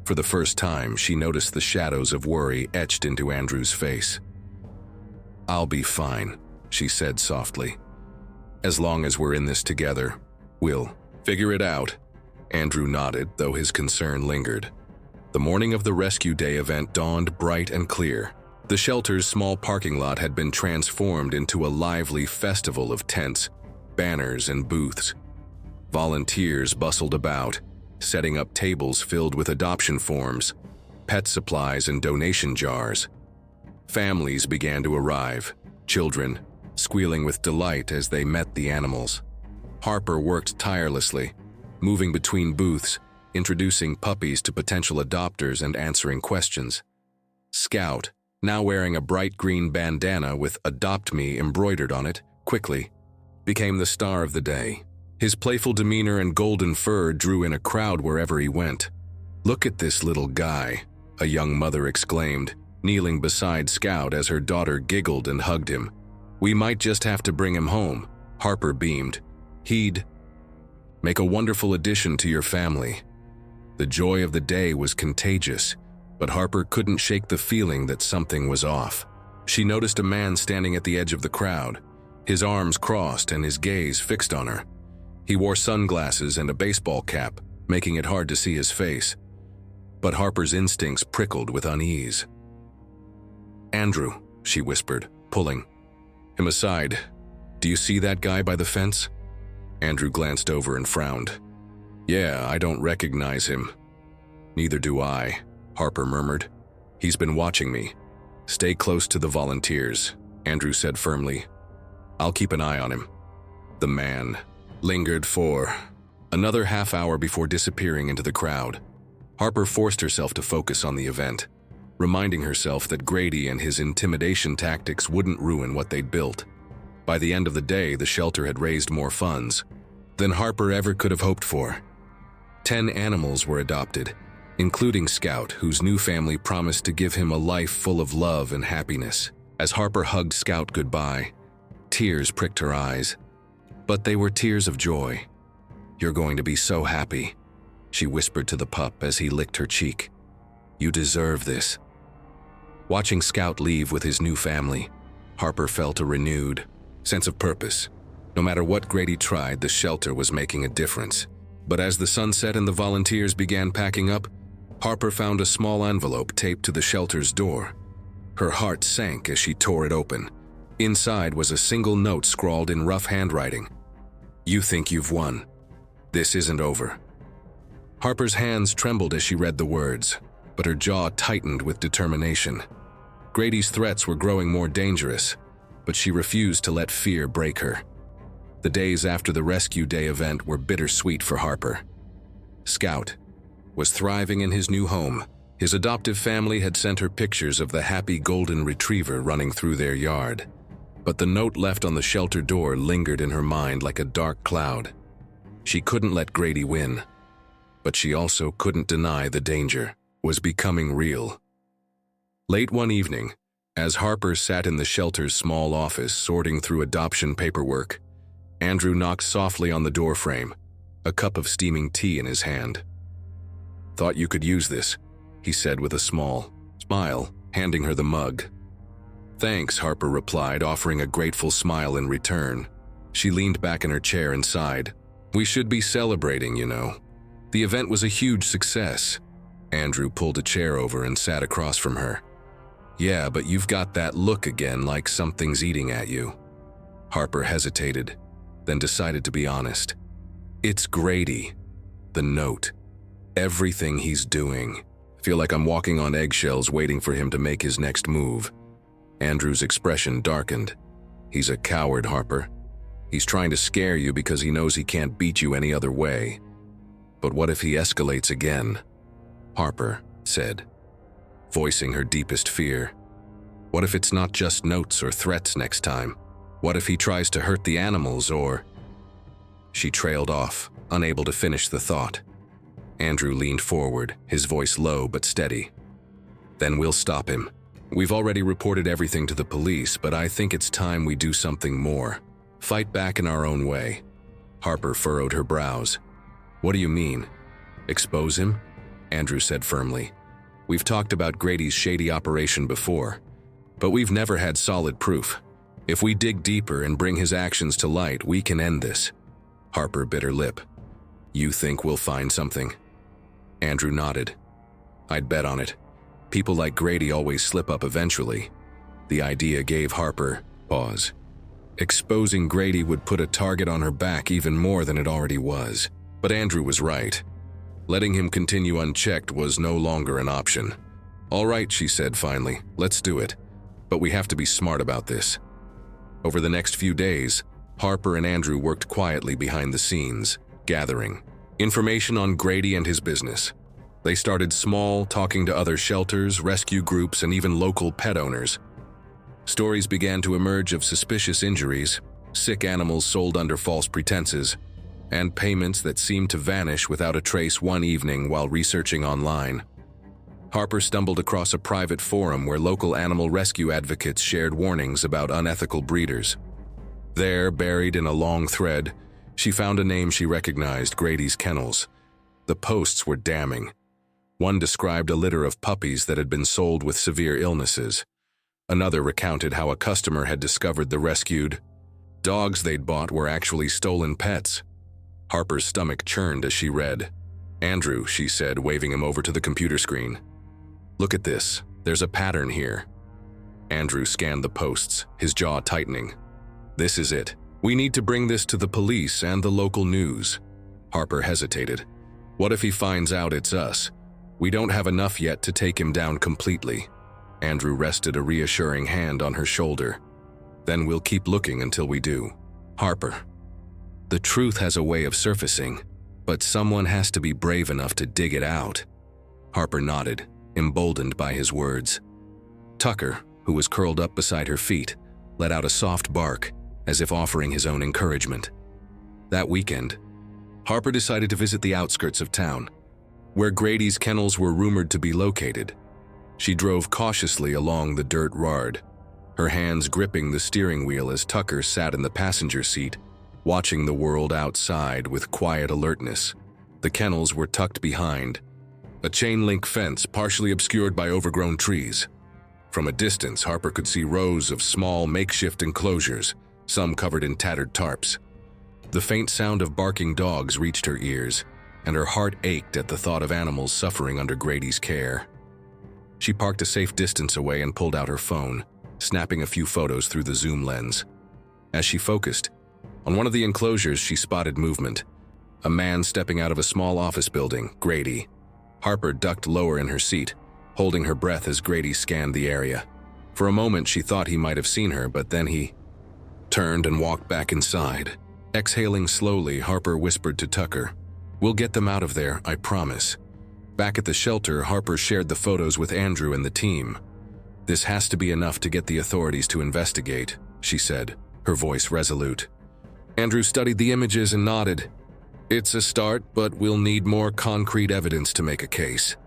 For the first time, she noticed the shadows of worry etched into Andrew's face. "I'll be fine," she said softly. "As long as we're in this together, we'll figure it out." Andrew nodded, though his concern lingered. The morning of the Rescue Day event dawned bright and clear. The shelter's small parking lot had been transformed into a lively festival of tents, banners, and booths. Volunteers bustled about, setting up tables filled with adoption forms, pet supplies, and donation jars. Families began to arrive, children squealing with delight as they met the animals. Harper worked tirelessly, moving between booths, introducing puppies to potential adopters and answering questions. Scout, now wearing a bright green bandana with "Adopt Me" embroidered on it, quickly became the star of the day. His playful demeanor and golden fur drew in a crowd wherever he went. "Look at this little guy," a young mother exclaimed, kneeling beside Scout as her daughter giggled and hugged him. "We might just have to bring him home," Harper beamed. "He'd make a wonderful addition to your family." The joy of the day was contagious, but Harper couldn't shake the feeling that something was off. She noticed a man standing at the edge of the crowd, his arms crossed and his gaze fixed on her. He wore sunglasses and a baseball cap, making it hard to see his face. But Harper's instincts prickled with unease. "Andrew," she whispered, pulling him aside. "Do you see that guy by the fence?" Andrew glanced over and frowned. "Yeah, I don't recognize him." "Neither do I," Harper murmured. "He's been watching me." "Stay close to the volunteers," Andrew said firmly. "I'll keep an eye on him." The man lingered for Another half hour before disappearing into the crowd, Harper forced herself to focus on the event, reminding herself that Grady and his intimidation tactics wouldn't ruin what they'd built. By the end of the day, the shelter had raised more funds than Harper ever could have hoped for. 10 animals were adopted, including Scout, whose new family promised to give him a life full of love and happiness. As Harper hugged Scout goodbye, tears pricked her eyes, but they were tears of joy. "You're going to be so happy," she whispered to the pup as he licked her cheek. "You deserve this." Watching Scout leave with his new family, Harper felt a renewed sense of purpose. No matter what Grady tried, the shelter was making a difference. But as the sun set and the volunteers began packing up, Harper found a small envelope taped to the shelter's door. Her heart sank as she tore it open. Inside was a single note scrawled in rough handwriting. "You think you've won. This isn't over." Harper's hands trembled as she read the words, but her jaw tightened with determination. Grady's threats were growing more dangerous, but she refused to let fear break her. The days after the Rescue Day event were bittersweet for Harper. Scout was thriving in his new home. His adoptive family had sent her pictures of the happy golden retriever running through their yard. But the note left on the shelter door lingered in her mind like a dark cloud. She couldn't let Grady win, but she also couldn't deny the danger was becoming real. Late one evening, as Harper sat in the shelter's small office sorting through adoption paperwork, Andrew knocked softly on the doorframe, a cup of steaming tea in his hand. "Thought you could use this," he said with a small smile, handing her the mug. "Thanks," Harper replied, offering a grateful smile in return. She leaned back in her chair and sighed. "We should be celebrating, you know. The event was a huge success." Andrew pulled a chair over and sat across from her. "Yeah, but you've got that look again, like something's eating at you." Harper hesitated, then decided to be honest. "It's Grady. The note. Everything he's doing. I feel like I'm walking on eggshells waiting for him to make his next move." Andrew's expression darkened. "He's a coward, Harper. He's trying to scare you because he knows he can't beat you any other way. But what if he escalates again?" Harper said, voicing her deepest fear. "What if it's not just notes or threats next time? What if he tries to hurt the animals or—" She trailed off, unable to finish the thought. Andrew leaned forward, his voice low but steady. "Then we'll stop him. We've already reported everything to the police, but I think it's time we do something more. Fight back in our own way." Harper furrowed her brows. "What do you mean? Expose him?" Andrew said firmly. "We've talked about Grady's shady operation before, but we've never had solid proof. If we dig deeper and bring his actions to light, we can end this." Harper bit her lip. "You think we'll find something?" Andrew nodded. "I'd bet on it. People like Grady always slip up eventually." The idea gave Harper pause. Exposing Grady would put a target on her back even more than it already was. But Andrew was right. Letting him continue unchecked was no longer an option. "All right," she said finally, "let's do it. But we have to be smart about this." Over the next few days, Harper and Andrew worked quietly behind the scenes, gathering information on Grady and his business. They started small, talking to other shelters, rescue groups, and even local pet owners. Stories began to emerge of suspicious injuries, sick animals sold under false pretenses, and payments that seemed to vanish without a trace one evening while researching online. Harper stumbled across a private forum where local animal rescue advocates shared warnings about unethical breeders. There, buried in a long thread, she found a name she recognized: Grady's Kennels. The posts were damning. One described a litter of puppies that had been sold with severe illnesses. Another recounted how a customer had discovered the rescued dogs they'd bought were actually stolen pets. Harper's stomach churned as she read. "Andrew," she said, waving him over to the computer screen. "Look at this. There's a pattern here." Andrew scanned the posts, his jaw tightening. "This is it. We need to bring this to the police and the local news." Harper hesitated. "What if he finds out it's us? We don't have enough yet to take him down completely." Andrew rested a reassuring hand on her shoulder. "Then we'll keep looking until we do." "Harper, the truth has a way of surfacing, But someone has to be brave enough to dig it out. Harper nodded, emboldened by his words. Tucker, who was curled up beside her feet, let out a soft bark, as if offering his own encouragement. That weekend, Harper decided to visit the outskirts of town, where Grady's kennels were rumored to be located. She drove cautiously along the dirt road, her hands gripping the steering wheel as Tucker sat in the passenger seat, watching the world outside with quiet alertness. The kennels were tucked behind a chain-link fence partially obscured by overgrown trees. From a distance, Harper could see rows of small makeshift enclosures, some covered in tattered tarps. The faint sound of barking dogs reached her ears, and her heart ached at the thought of animals suffering under Grady's care. She parked a safe distance away and pulled out her phone, snapping a few photos through the zoom lens. As she focused, on one of the enclosures she spotted movement. A man stepping out of a small office building, Grady. Harper ducked lower in her seat, holding her breath as Grady scanned the area. For a moment she thought he might have seen her, but then he turned and walked back inside. Exhaling slowly, Harper whispered to Tucker, "We'll get them out of there, I promise." Back at the shelter, Harper shared the photos with Andrew and the team. "This has to be enough to get the authorities to investigate," she said, her voice resolute. Andrew studied the images and nodded. "It's a start, but we'll need more concrete evidence to make a case.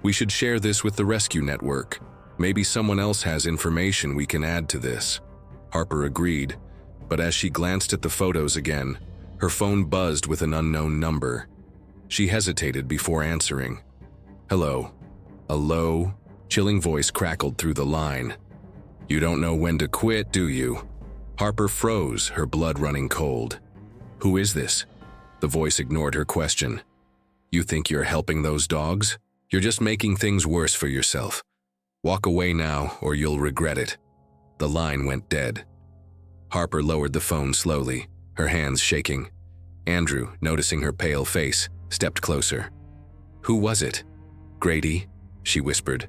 We should share this with the rescue network. Maybe someone else has information we can add to this." Harper agreed, but as she glanced at the photos again, her phone buzzed with an unknown number. She hesitated before answering. "Hello." A low, chilling voice crackled through the line. "You don't know when to quit, do you?" Harper froze, her blood running cold. "Who is this?" The voice ignored her question. "You think you're helping those dogs? You're just making things worse for yourself. Walk away now, or you'll regret it." The line went dead. Harper lowered the phone slowly, her hands shaking. Andrew, noticing her pale face, stepped closer. "Who was it?" "Grady," she whispered.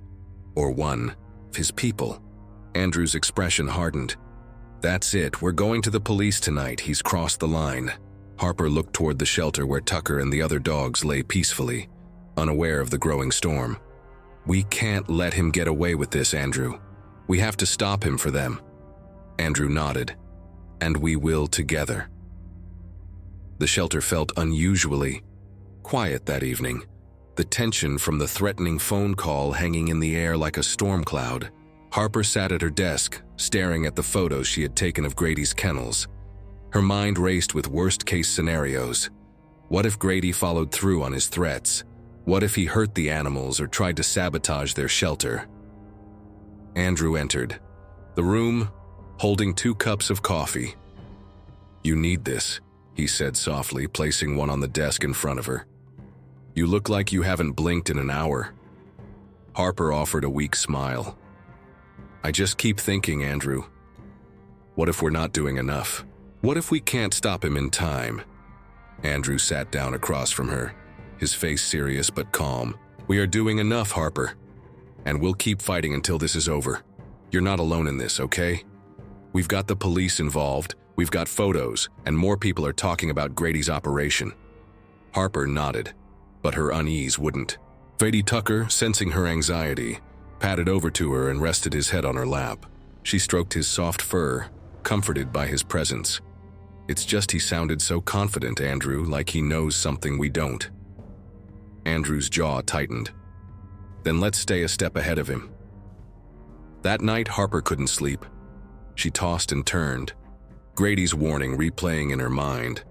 "Or one of his people." Andrew's expression hardened. "That's it, we're going to the police tonight, he's crossed the line." Harper looked toward the shelter where Tucker and the other dogs lay peacefully, unaware of the growing storm. "We can't let him get away with this, Andrew. We have to stop him for them." Andrew nodded. "And we will together." The shelter felt unusually quiet that evening, the tension from the threatening phone call hanging in the air like a storm cloud. Harper sat at her desk, staring at the photos she had taken of Grady's kennels. Her mind raced with worst-case scenarios. What if Grady followed through on his threats? What if he hurt the animals or tried to sabotage their shelter? Andrew entered the room, holding 2 cups of coffee. "You need this," he said softly, placing one on the desk in front of her. "You look like you haven't blinked in an hour." Harper offered a weak smile. "I just keep thinking, Andrew. What if we're not doing enough? What if we can't stop him in time?" Andrew sat down across from her, his face serious but calm. "We are doing enough, Harper. And we'll keep fighting until this is over. You're not alone in this, okay? We've got the police involved, we've got photos, and more people are talking about Grady's operation." Harper nodded, but her unease wouldn't. Grady Tucker, sensing her anxiety, padded over to her and rested his head on her lap. She stroked his soft fur, comforted by his presence. "It's just he sounded so confident, Andrew, like he knows something we don't." Andrew's jaw tightened. "Then let's stay a step ahead of him." That night, Harper couldn't sleep. She tossed and turned, Grady's warning replaying in her mind.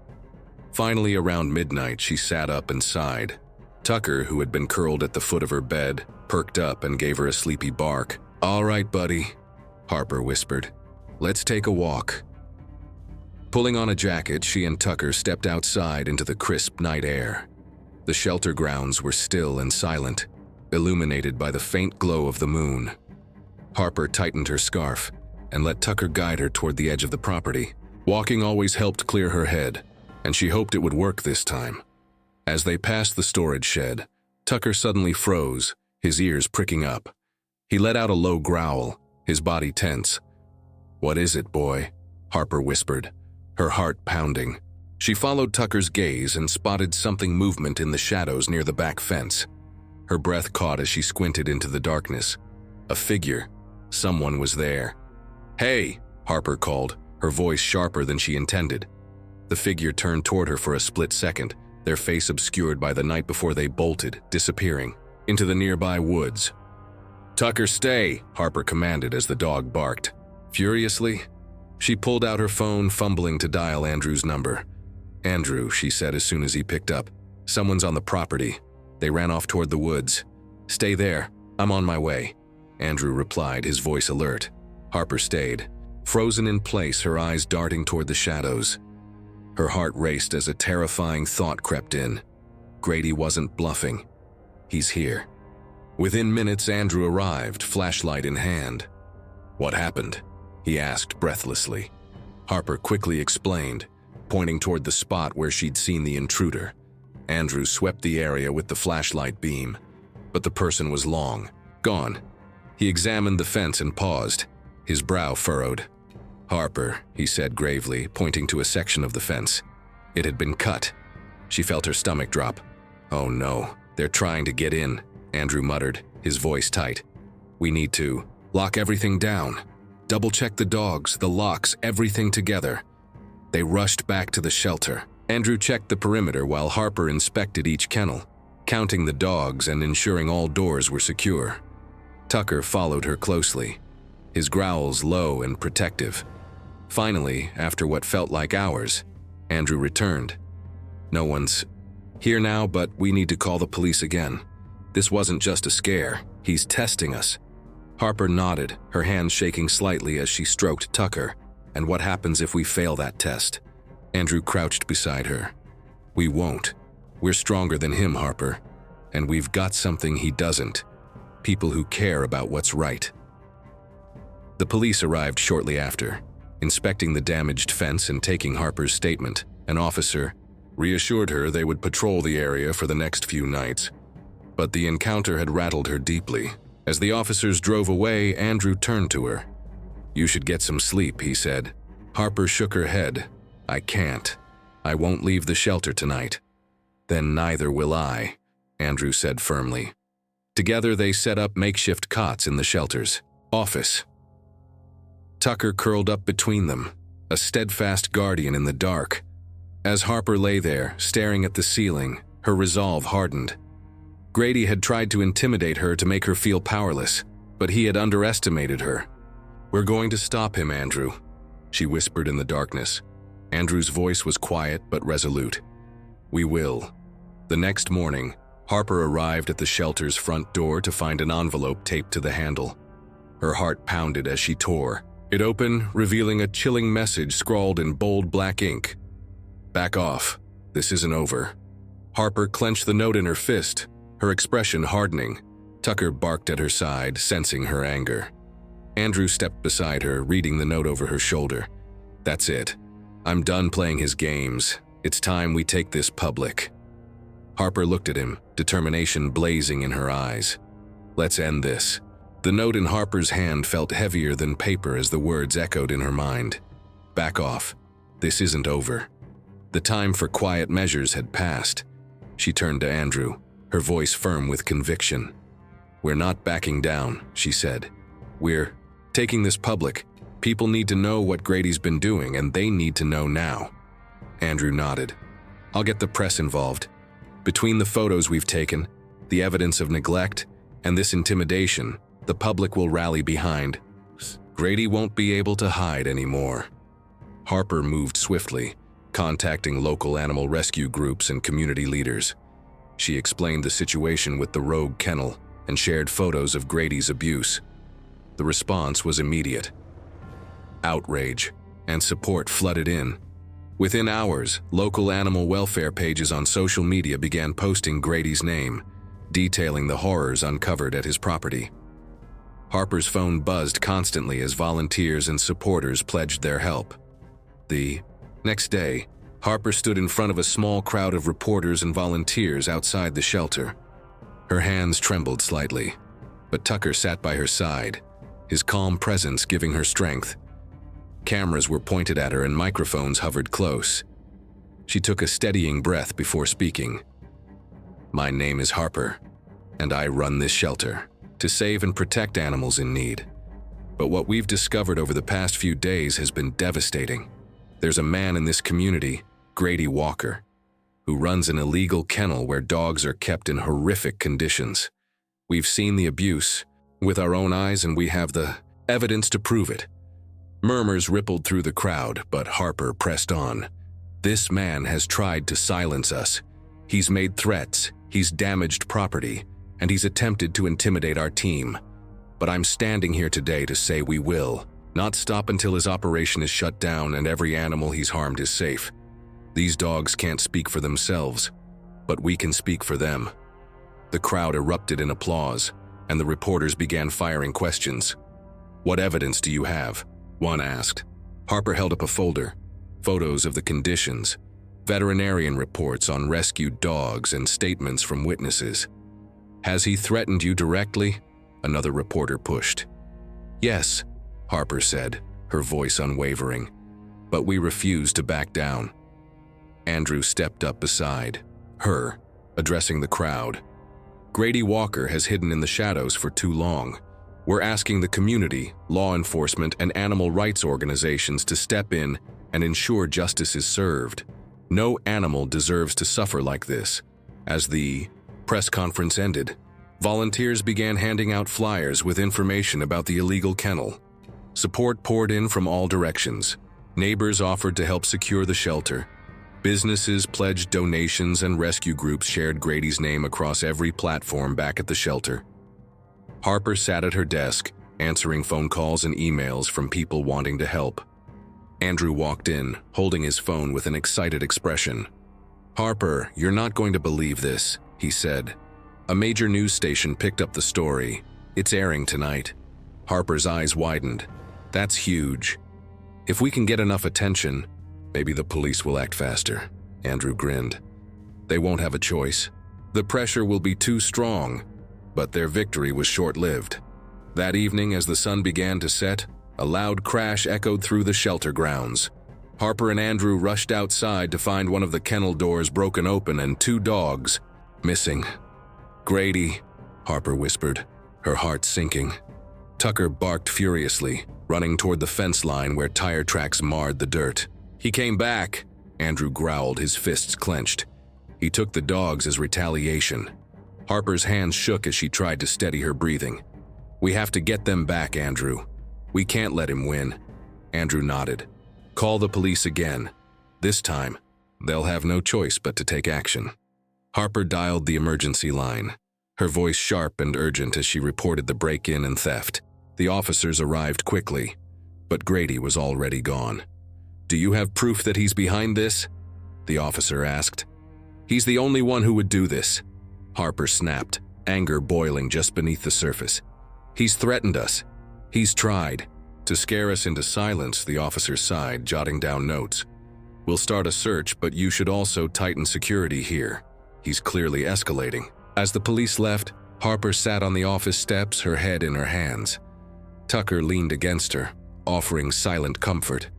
Finally, around midnight, she sat up and sighed. Tucker, who had been curled at the foot of her bed, perked up and gave her a sleepy bark. "All right, buddy," Harper whispered. "Let's take a walk." Pulling on a jacket, she and Tucker stepped outside into the crisp night air. The shelter grounds were still and silent, illuminated by the faint glow of the moon. Harper tightened her scarf and let Tucker guide her toward the edge of the property. Walking always helped clear her head, and she hoped it would work this time. As they passed the storage shed, Tucker suddenly froze, his ears pricking up. He let out a low growl, his body tense. "What is it, boy?" Harper whispered, her heart pounding. She followed Tucker's gaze and spotted something movement in the shadows near the back fence. Her breath caught as she squinted into the darkness. A figure. Someone was there. "Hey!" Harper called, her voice sharper than she intended. The figure turned toward her for a split second, their face obscured by the night before they bolted, disappearing into the nearby woods. "Tucker, stay!" Harper commanded as the dog barked. Furiously, she pulled out her phone, fumbling to dial Andrew's number. "Andrew," she said as soon as he picked up. "Someone's on the property." They ran off toward the woods. "Stay there. I'm on my way," Andrew replied, his voice alert. Harper stayed, frozen in place, her eyes darting toward the shadows. Her heart raced as a terrifying thought crept in. Grady wasn't bluffing. He's here. Within minutes, Andrew arrived, flashlight in hand. "What happened?" he asked breathlessly. Harper quickly explained, pointing toward the spot where she'd seen the intruder. Andrew swept the area with the flashlight beam, but the person was long gone. He examined the fence and paused, his brow furrowed. "Harper," he said gravely, pointing to a section of the fence. It had been cut. She felt her stomach drop. "Oh no, they're trying to get in," Andrew muttered, his voice tight. "We need to lock everything down. Double-check the dogs, the locks, everything together." They rushed back to the shelter. Andrew checked the perimeter while Harper inspected each kennel, counting the dogs and ensuring all doors were secure. Tucker followed her closely, his growls low and protective. Finally, after what felt like hours, Andrew returned. "No one's here now, but we need to call the police again. This wasn't just a scare. He's testing us." Harper nodded, her hands shaking slightly as she stroked Tucker. "And what happens if we fail that test?" Andrew crouched beside her. "We won't. We're stronger than him, Harper. And we've got something he doesn't. People who care about what's right." The police arrived shortly after, inspecting the damaged fence and taking Harper's statement. An officer reassured her they would patrol the area for the next few nights. But the encounter had rattled her deeply. As the officers drove away, Andrew turned to her. "You should get some sleep," he said. Harper shook her head. "I can't. I won't leave the shelter tonight." "Then neither will I," Andrew said firmly. Together they set up makeshift cots in the shelter's office. Tucker curled up between them, a steadfast guardian in the dark. As Harper lay there, staring at the ceiling, her resolve hardened. Grady had tried to intimidate her to make her feel powerless, but he had underestimated her. "We're going to stop him, Andrew," she whispered in the darkness. Andrew's voice was quiet but resolute. "We will." The next morning, Harper arrived at the shelter's front door to find an envelope taped to the handle. Her heart pounded as she tore it open, revealing a chilling message scrawled in bold black ink. "Back off. This isn't over." Harper clenched the note in her fist, her expression hardening. Tucker barked at her side, sensing her anger. Andrew stepped beside her, reading the note over her shoulder. "That's it. I'm done playing his games. It's time we take this public." Harper looked at him, determination blazing in her eyes. "Let's end this." The note in Harper's hand felt heavier than paper as the words echoed in her mind. "Back off. This isn't over." The time for quiet measures had passed. She turned to Andrew, her voice firm with conviction. "We're not backing down," she said. "We're taking this public. People need to know what Grady's been doing, and they need to know now." Andrew nodded. "I'll get the press involved. Between the photos we've taken, the evidence of neglect, and this intimidation, the public will rally behind. Grady won't be able to hide anymore." Harper moved swiftly, contacting local animal rescue groups and community leaders. She explained the situation with the rogue kennel and shared photos of Grady's abuse. The response was immediate. Outrage and support flooded in. Within hours, local animal welfare pages on social media began posting Grady's name, detailing the horrors uncovered at his property. Harper's phone buzzed constantly as volunteers and supporters pledged their help. The next day, Harper stood in front of a small crowd of reporters and volunteers outside the shelter. Her hands trembled slightly, but Tucker sat by her side, his calm presence giving her strength. Cameras were pointed at her and microphones hovered close. She took a steadying breath before speaking. "My name is Harper, and I run this shelter to save and protect animals in need. But what we've discovered over the past few days has been devastating. There's a man in this community, Grady Walker, who runs an illegal kennel where dogs are kept in horrific conditions. We've seen the abuse with our own eyes, and we have the evidence to prove it." Murmurs rippled through the crowd, but Harper pressed on. "This man has tried to silence us. He's made threats, he's damaged property, and he's attempted to intimidate our team. But I'm standing here today to say we will not stop until his operation is shut down and every animal he's harmed is safe. These dogs can't speak for themselves, but we can speak for them." The crowd erupted in applause, and the reporters began firing questions. "What evidence do you have?" one asked. Harper held up a folder, photos of the conditions, veterinarian reports on rescued dogs, and statements from witnesses. "Has he threatened you directly?" another reporter pushed. "Yes," Harper said, her voice unwavering. "But we refuse to back down." Andrew stepped up beside her, addressing the crowd. "Grady Walker has hidden in the shadows for too long. We're asking the community, law enforcement, and animal rights organizations to step in and ensure justice is served. No animal deserves to suffer like this." As the press conference ended, volunteers began handing out flyers with information about the illegal kennel. Support poured in from all directions. Neighbors offered to help secure the shelter. Businesses pledged donations, and rescue groups shared Grady's name across every platform back at the shelter. Harper sat at her desk, answering phone calls and emails from people wanting to help. Andrew walked in, holding his phone with an excited expression. "Harper, you're not going to believe this," he said. "A major news station picked up the story. It's airing tonight." Harper's eyes widened. "That's huge. If we can get enough attention, maybe the police will act faster." Andrew grinned. "They won't have a choice. The pressure will be too strong." But their victory was short-lived. That evening, as the sun began to set, a loud crash echoed through the shelter grounds. Harper and Andrew rushed outside to find one of the kennel doors broken open and 2 dogs missing. "Grady," Harper whispered, her heart sinking. Tucker barked furiously, running toward the fence line where tire tracks marred the dirt. "He came back," Andrew growled, his fists clenched. "He took the dogs as retaliation." Harper's hands shook as she tried to steady her breathing. "We have to get them back, Andrew. We can't let him win." Andrew nodded. "Call the police again. This time, they'll have no choice but to take action." Harper dialed the emergency line, her voice sharp and urgent as she reported the break-in and theft. The officers arrived quickly, but Grady was already gone. "Do you have proof that he's behind this?" the officer asked. "He's the only one who would do this," Harper snapped, anger boiling just beneath the surface. "He's threatened us. He's tried." To scare us into silence, the officer sighed, jotting down notes. "We'll start a search, but you should also tighten security here. He's clearly escalating." As the police left, Harper sat on the office steps, her head in her hands. Tucker leaned against her, offering silent comfort.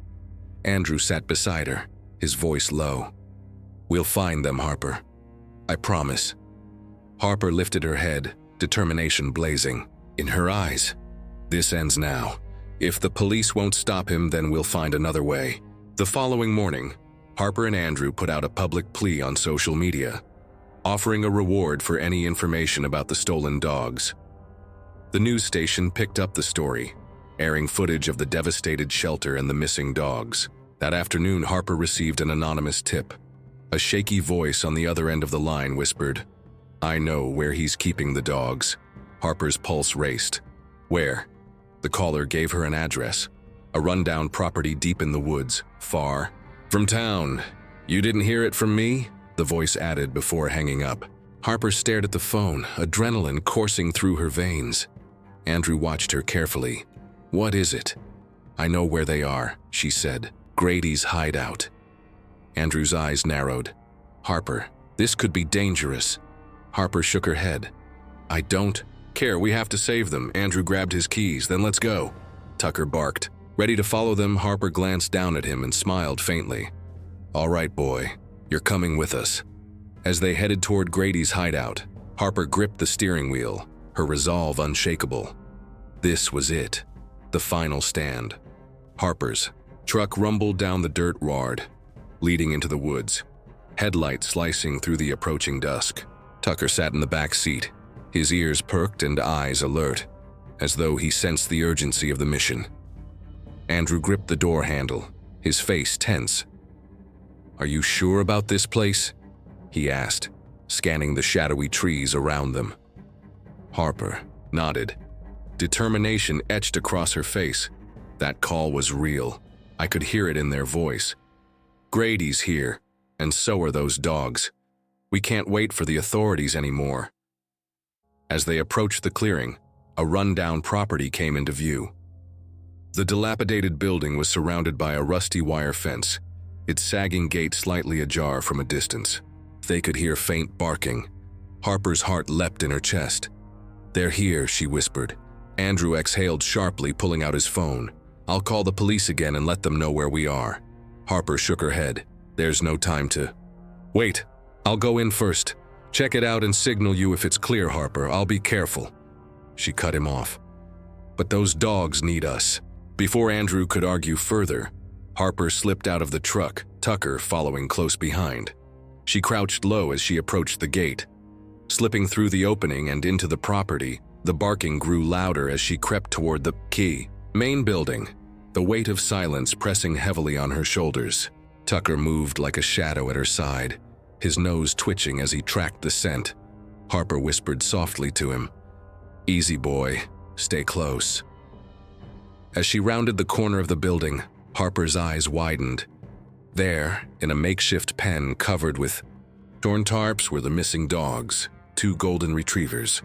Andrew sat beside her, his voice low. "We'll find them, Harper. I promise." Harper lifted her head, determination blazing in her eyes. "This ends now. If the police won't stop him, then we'll find another way." The following morning, Harper and Andrew put out a public plea on social media, offering a reward for any information about the stolen dogs. The news station picked up the story, airing footage of the devastated shelter and the missing dogs. That afternoon, Harper received an anonymous tip. A shaky voice on the other end of the line whispered, "I know where he's keeping the dogs." Harper's pulse raced. "Where?" The caller gave her an address, a rundown property deep in the woods, far from town. "You didn't hear it from me?" the voice added before hanging up. Harper stared at the phone, adrenaline coursing through her veins. Andrew watched her carefully. "What is it?" "I know where they are," she said. "Grady's hideout." Andrew's eyes narrowed. "Harper, this could be dangerous." Harper shook her head. "I don't care. We have to save them." Andrew grabbed his keys. "Then let's go." Tucker barked. Ready to follow them, Harper glanced down at him and smiled faintly. "All right, boy. You're coming with us." As they headed toward Grady's hideout, Harper gripped the steering wheel, her resolve unshakable. This was it, the final stand. Harper's truck rumbled down the dirt road, leading into the woods, headlights slicing through the approaching dusk. Tucker sat in the back seat, his ears perked and eyes alert, as though he sensed the urgency of the mission. Andrew gripped the door handle, his face tense. "Are you sure about this place?" he asked, scanning the shadowy trees around them. Harper nodded. Determination etched across her face. That call was real. I could hear it in their voice. "Grady's here, and so are those dogs. We can't wait for the authorities anymore." As they approached the clearing, a rundown property came into view. The dilapidated building was surrounded by a rusty wire fence, its sagging gate slightly ajar from a distance. They could hear faint barking. Harper's heart leapt in her chest. "They're here," she whispered. Andrew exhaled sharply, pulling out his phone. "I'll call the police again and let them know where we are." Harper shook her head. "There's no time to—" "Wait, I'll go in first. Check it out and signal you if it's clear, Harper. I'll be careful." She cut him off. "But those dogs need us." Before Andrew could argue further, Harper slipped out of the truck, Tucker following close behind. She crouched low as she approached the gate. Slipping through the opening and into the property, the barking grew louder as she crept toward the main building, the weight of silence pressing heavily on her shoulders. Tucker moved like a shadow at her side, his nose twitching as he tracked the scent. Harper whispered softly to him, "Easy, boy. Stay close." As she rounded the corner of the building, Harper's eyes widened. There, in a makeshift pen covered with torn tarps, were the missing dogs, 2 golden retrievers.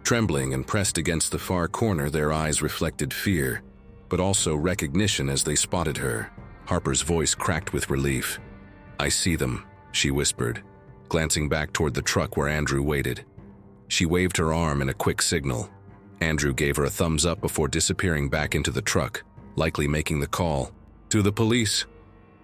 Trembling and pressed against the far corner, their eyes reflected fear, but also recognition as they spotted her. Harper's voice cracked with relief. "I see them," she whispered, glancing back toward the truck where Andrew waited. She waved her arm in a quick signal. Andrew gave her a thumbs up before disappearing back into the truck, likely making the call. "To the police."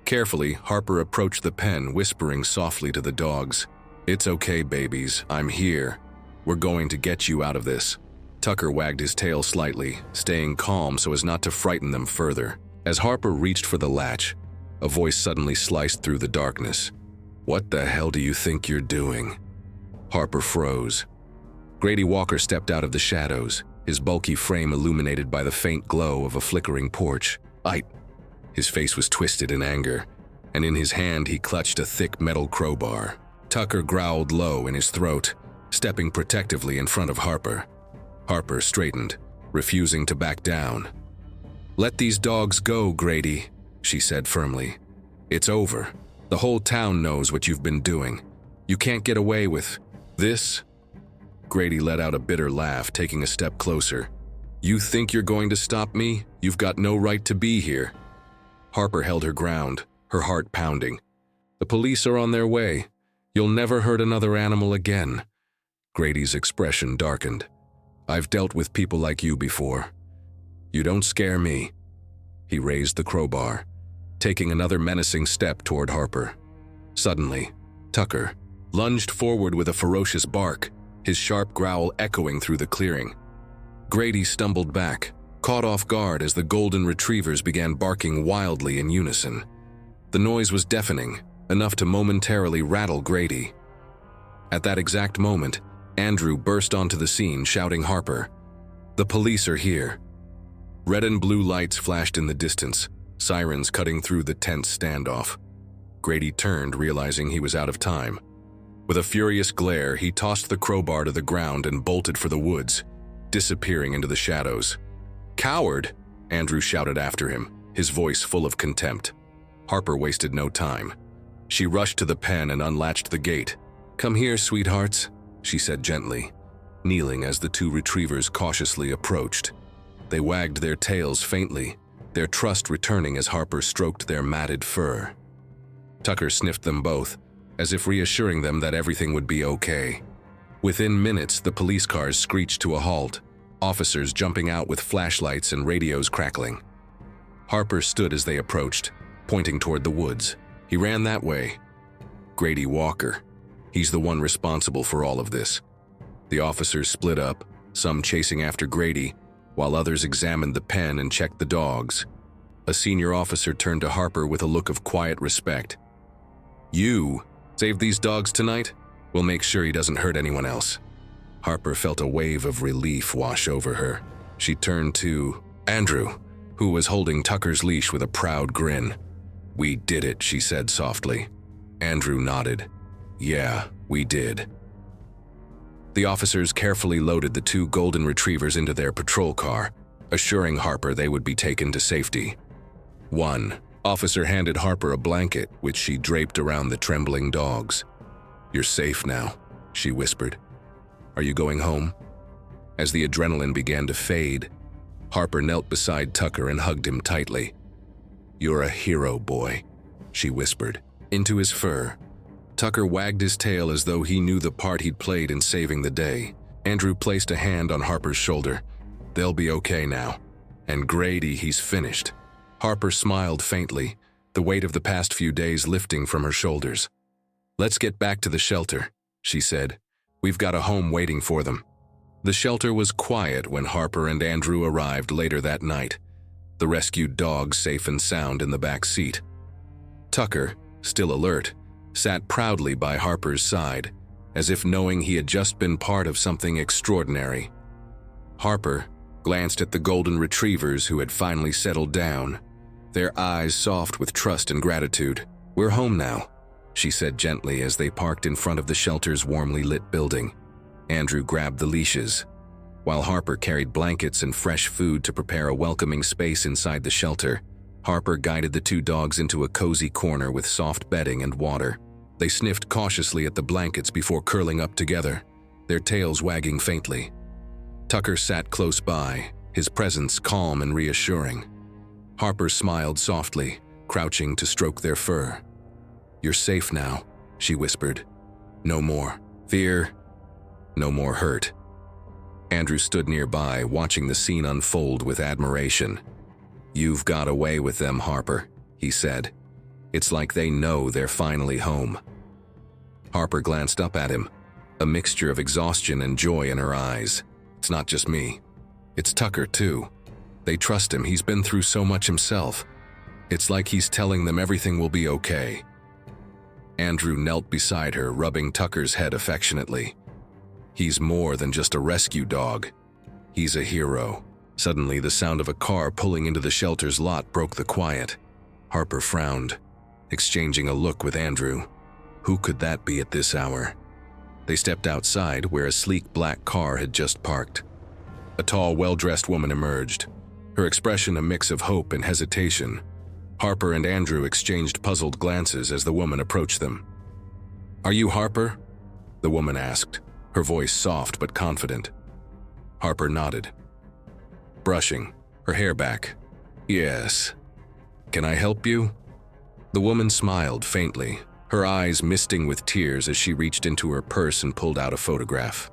Carefully, Harper approached the pen, whispering softly to the dogs, "It's okay, babies. I'm here. We're going to get you out of this." Tucker wagged his tail slightly, staying calm so as not to frighten them further. As Harper reached for the latch, a voice suddenly sliced through the darkness. "What the hell do you think you're doing?" Harper froze. Grady Walker stepped out of the shadows, his bulky frame illuminated by the faint glow of a flickering porch. His face was twisted in anger, and in his hand he clutched a thick metal crowbar. Tucker growled low in his throat, stepping protectively in front of Harper. Harper straightened, refusing to back down. "Let these dogs go, Grady," she said firmly. "It's over. The whole town knows what you've been doing. You can't get away with this." Grady let out a bitter laugh, taking a step closer. "You think you're going to stop me? You've got no right to be here." Harper held her ground, her heart pounding. "The police are on their way. You'll never hurt another animal again." Grady's expression darkened. "I've dealt with people like you before. You don't scare me." He raised the crowbar, taking another menacing step toward Harper. Suddenly, Tucker lunged forward with a ferocious bark, his sharp growl echoing through the clearing. Grady stumbled back, caught off guard as the golden retrievers began barking wildly in unison. The noise was deafening, enough to momentarily rattle Grady. At that exact moment, Andrew burst onto the scene, shouting Harper, "The police are here." Red and blue lights flashed in the distance, sirens cutting through the tense standoff. Grady turned, realizing he was out of time. With a furious glare, he tossed the crowbar to the ground and bolted for the woods, disappearing into the shadows. "Coward!" Andrew shouted after him, his voice full of contempt. Harper wasted no time. She rushed to the pen and unlatched the gate. "Come here, sweethearts," she said gently, kneeling as the 2 retrievers cautiously approached. They wagged their tails faintly, their trust returning as Harper stroked their matted fur. Tucker sniffed them both, as if reassuring them that everything would be okay. Within minutes, the police cars screeched to a halt, officers jumping out with flashlights and radios crackling. Harper stood as they approached, pointing toward the woods. "He ran that way." Grady Walker. He's the one responsible for all of this." The officers split up, some chasing after Grady, while others examined the pen and checked the dogs. A senior officer turned to Harper with a look of quiet respect. "You saved these dogs tonight? We'll make sure he doesn't hurt anyone else." Harper felt a wave of relief wash over her. She turned to Andrew, who was holding Tucker's leash with a proud grin. "We did it," she said softly. Andrew nodded. "Yeah, we did." The officers carefully loaded the 2 golden retrievers into their patrol car, assuring Harper they would be taken to safety. One officer handed Harper a blanket, which she draped around the trembling dogs. "You're safe now," she whispered. "Are you going home?" As the adrenaline began to fade, Harper knelt beside Tucker and hugged him tightly. "You're a hero, boy," she whispered, into his fur. Tucker wagged his tail as though he knew the part he'd played in saving the day. Andrew placed a hand on Harper's shoulder. "They'll be okay now. And Grady, he's finished." Harper smiled faintly, the weight of the past few days lifting from her shoulders. "Let's get back to the shelter," she said. "We've got a home waiting for them." The shelter was quiet when Harper and Andrew arrived later that night, the rescued dogs safe and sound in the back seat. Tucker, still alert, sat proudly by Harper's side, as if knowing he had just been part of something extraordinary. Harper glanced at the golden retrievers who had finally settled down, their eyes soft with trust and gratitude. "We're home now," she said gently as they parked in front of the shelter's warmly lit building. Andrew grabbed the leashes, while Harper carried blankets and fresh food to prepare a welcoming space inside the shelter. Harper guided the 2 dogs into a cozy corner with soft bedding and water. They sniffed cautiously at the blankets before curling up together, their tails wagging faintly. Tucker sat close by, his presence calm and reassuring. Harper smiled softly, crouching to stroke their fur. "You're safe now," she whispered. "No more fear, no more hurt." Andrew stood nearby, watching the scene unfold with admiration. "You've got away with them, Harper," he said. "It's like they know they're finally home." Harper glanced up at him, a mixture of exhaustion and joy in her eyes. "It's not just me. It's Tucker, too. They trust him. He's been through so much himself. It's like he's telling them everything will be okay." Andrew knelt beside her, rubbing Tucker's head affectionately. "He's more than just a rescue dog. He's a hero." Suddenly, the sound of a car pulling into the shelter's lot broke the quiet. Harper frowned, exchanging a look with Andrew. Who could that be at this hour? They stepped outside, where a sleek black car had just parked. A tall, well-dressed woman emerged, her expression a mix of hope and hesitation. Harper and Andrew exchanged puzzled glances as the woman approached them. "Are you Harper?" the woman asked, her voice soft but confident. Harper nodded, brushing her hair back. "Yes. Can I help you?" The woman smiled faintly, her eyes misting with tears as she reached into her purse and pulled out a photograph.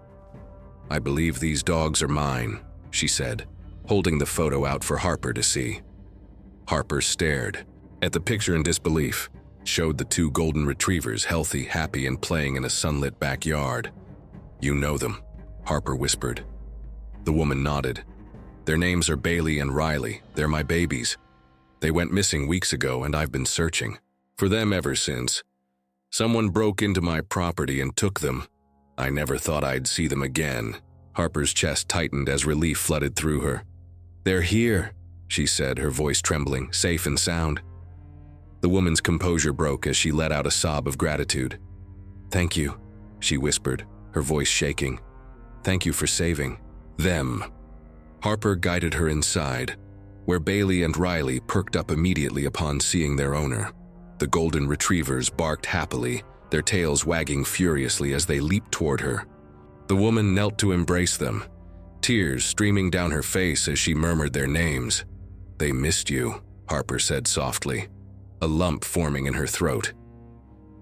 "I believe these dogs are mine," she said, holding the photo out for Harper to see. Harper stared at the picture in disbelief. It showed the 2 golden retrievers healthy, happy, and playing in a sunlit backyard. "You know them," Harper whispered. The woman nodded. "Their names are Bailey and Riley. They're my babies. They went missing weeks ago, and I've been searching for them ever since. Someone broke into my property and took them. I never thought I'd see them again." Harper's chest tightened as relief flooded through her. "They're here," she said, her voice trembling, "safe and sound." The woman's composure broke as she let out a sob of gratitude. "Thank you," she whispered, her voice shaking. "Thank you for saving them." Harper guided her inside, where Bailey and Riley perked up immediately upon seeing their owner. The golden retrievers barked happily, their tails wagging furiously as they leaped toward her. The woman knelt to embrace them, tears streaming down her face as she murmured their names. "They missed you," Harper said softly, a lump forming in her throat.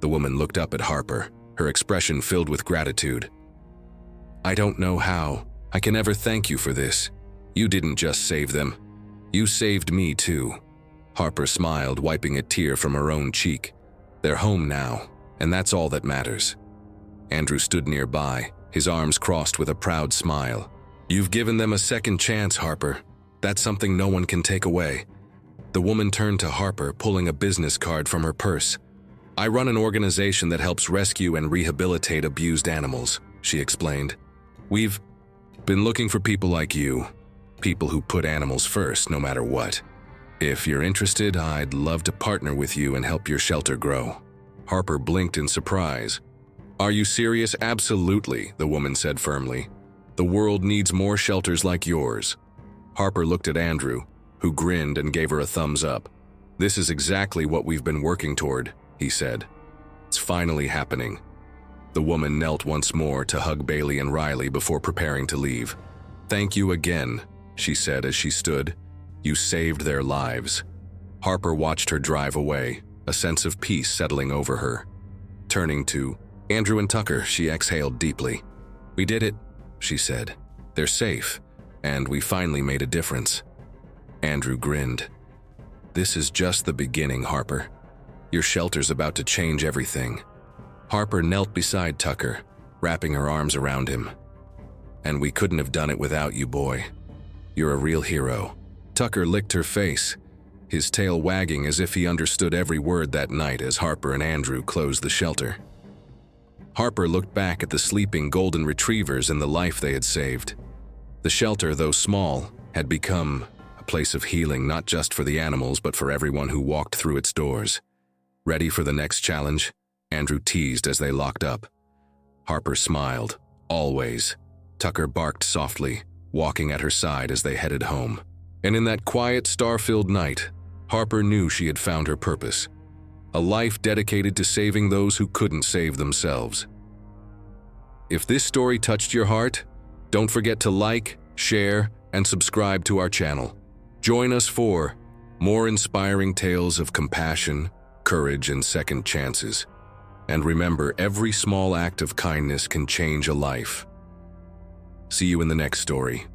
The woman looked up at Harper, her expression filled with gratitude. "I don't know how I can ever thank you for this. You didn't just save them. You saved me too." Harper smiled, wiping a tear from her own cheek. "They're home now, and that's all that matters. Andrew stood nearby, his arms crossed with a proud smile. You've given them a second chance, Harper. That's something no one can take away. The woman turned to Harper, pulling a business card from her purse. I run an organization that helps rescue and rehabilitate abused animals, she explained. We've been looking for people like you, people who put animals first no matter what. If you're interested, I'd love to partner with you and help your shelter grow. Harper blinked in surprise. Are you serious? Absolutely, the woman said firmly. The world needs more shelters like yours. Harper looked at Andrew, who grinned and gave her a thumbs up. This is exactly what we've been working toward, he said. It's finally happening. The woman knelt once more to hug Bailey and Riley before preparing to leave. Thank you again, she said as she stood. You saved their lives. Harper watched her drive away, a sense of peace settling over her. Turning to Andrew and Tucker, she exhaled deeply. We did it, she said. They're safe, and we finally made a difference. Andrew grinned. This is just the beginning, Harper. Your shelter's about to change everything. Harper knelt beside Tucker, wrapping her arms around him. And we couldn't have done it without you, boy. You're a real hero. Tucker licked her face, his tail wagging as if he understood every word that night as Harper and Andrew closed the shelter. Harper looked back at the sleeping golden retrievers and the life they had saved. The shelter, though small, had become a place of healing not just for the animals but for everyone who walked through its doors. Ready for the next challenge? Andrew teased as they locked up. Harper smiled. Always. Tucker barked softly, walking at her side as they headed home. And in that quiet, star-filled night, Harper knew she had found her purpose. A life dedicated to saving those who couldn't save themselves. If this story touched your heart, don't forget to like, share, and subscribe to our channel. Join us for more inspiring tales of compassion, courage, and second chances. And remember, every small act of kindness can change a life. See you in the next story.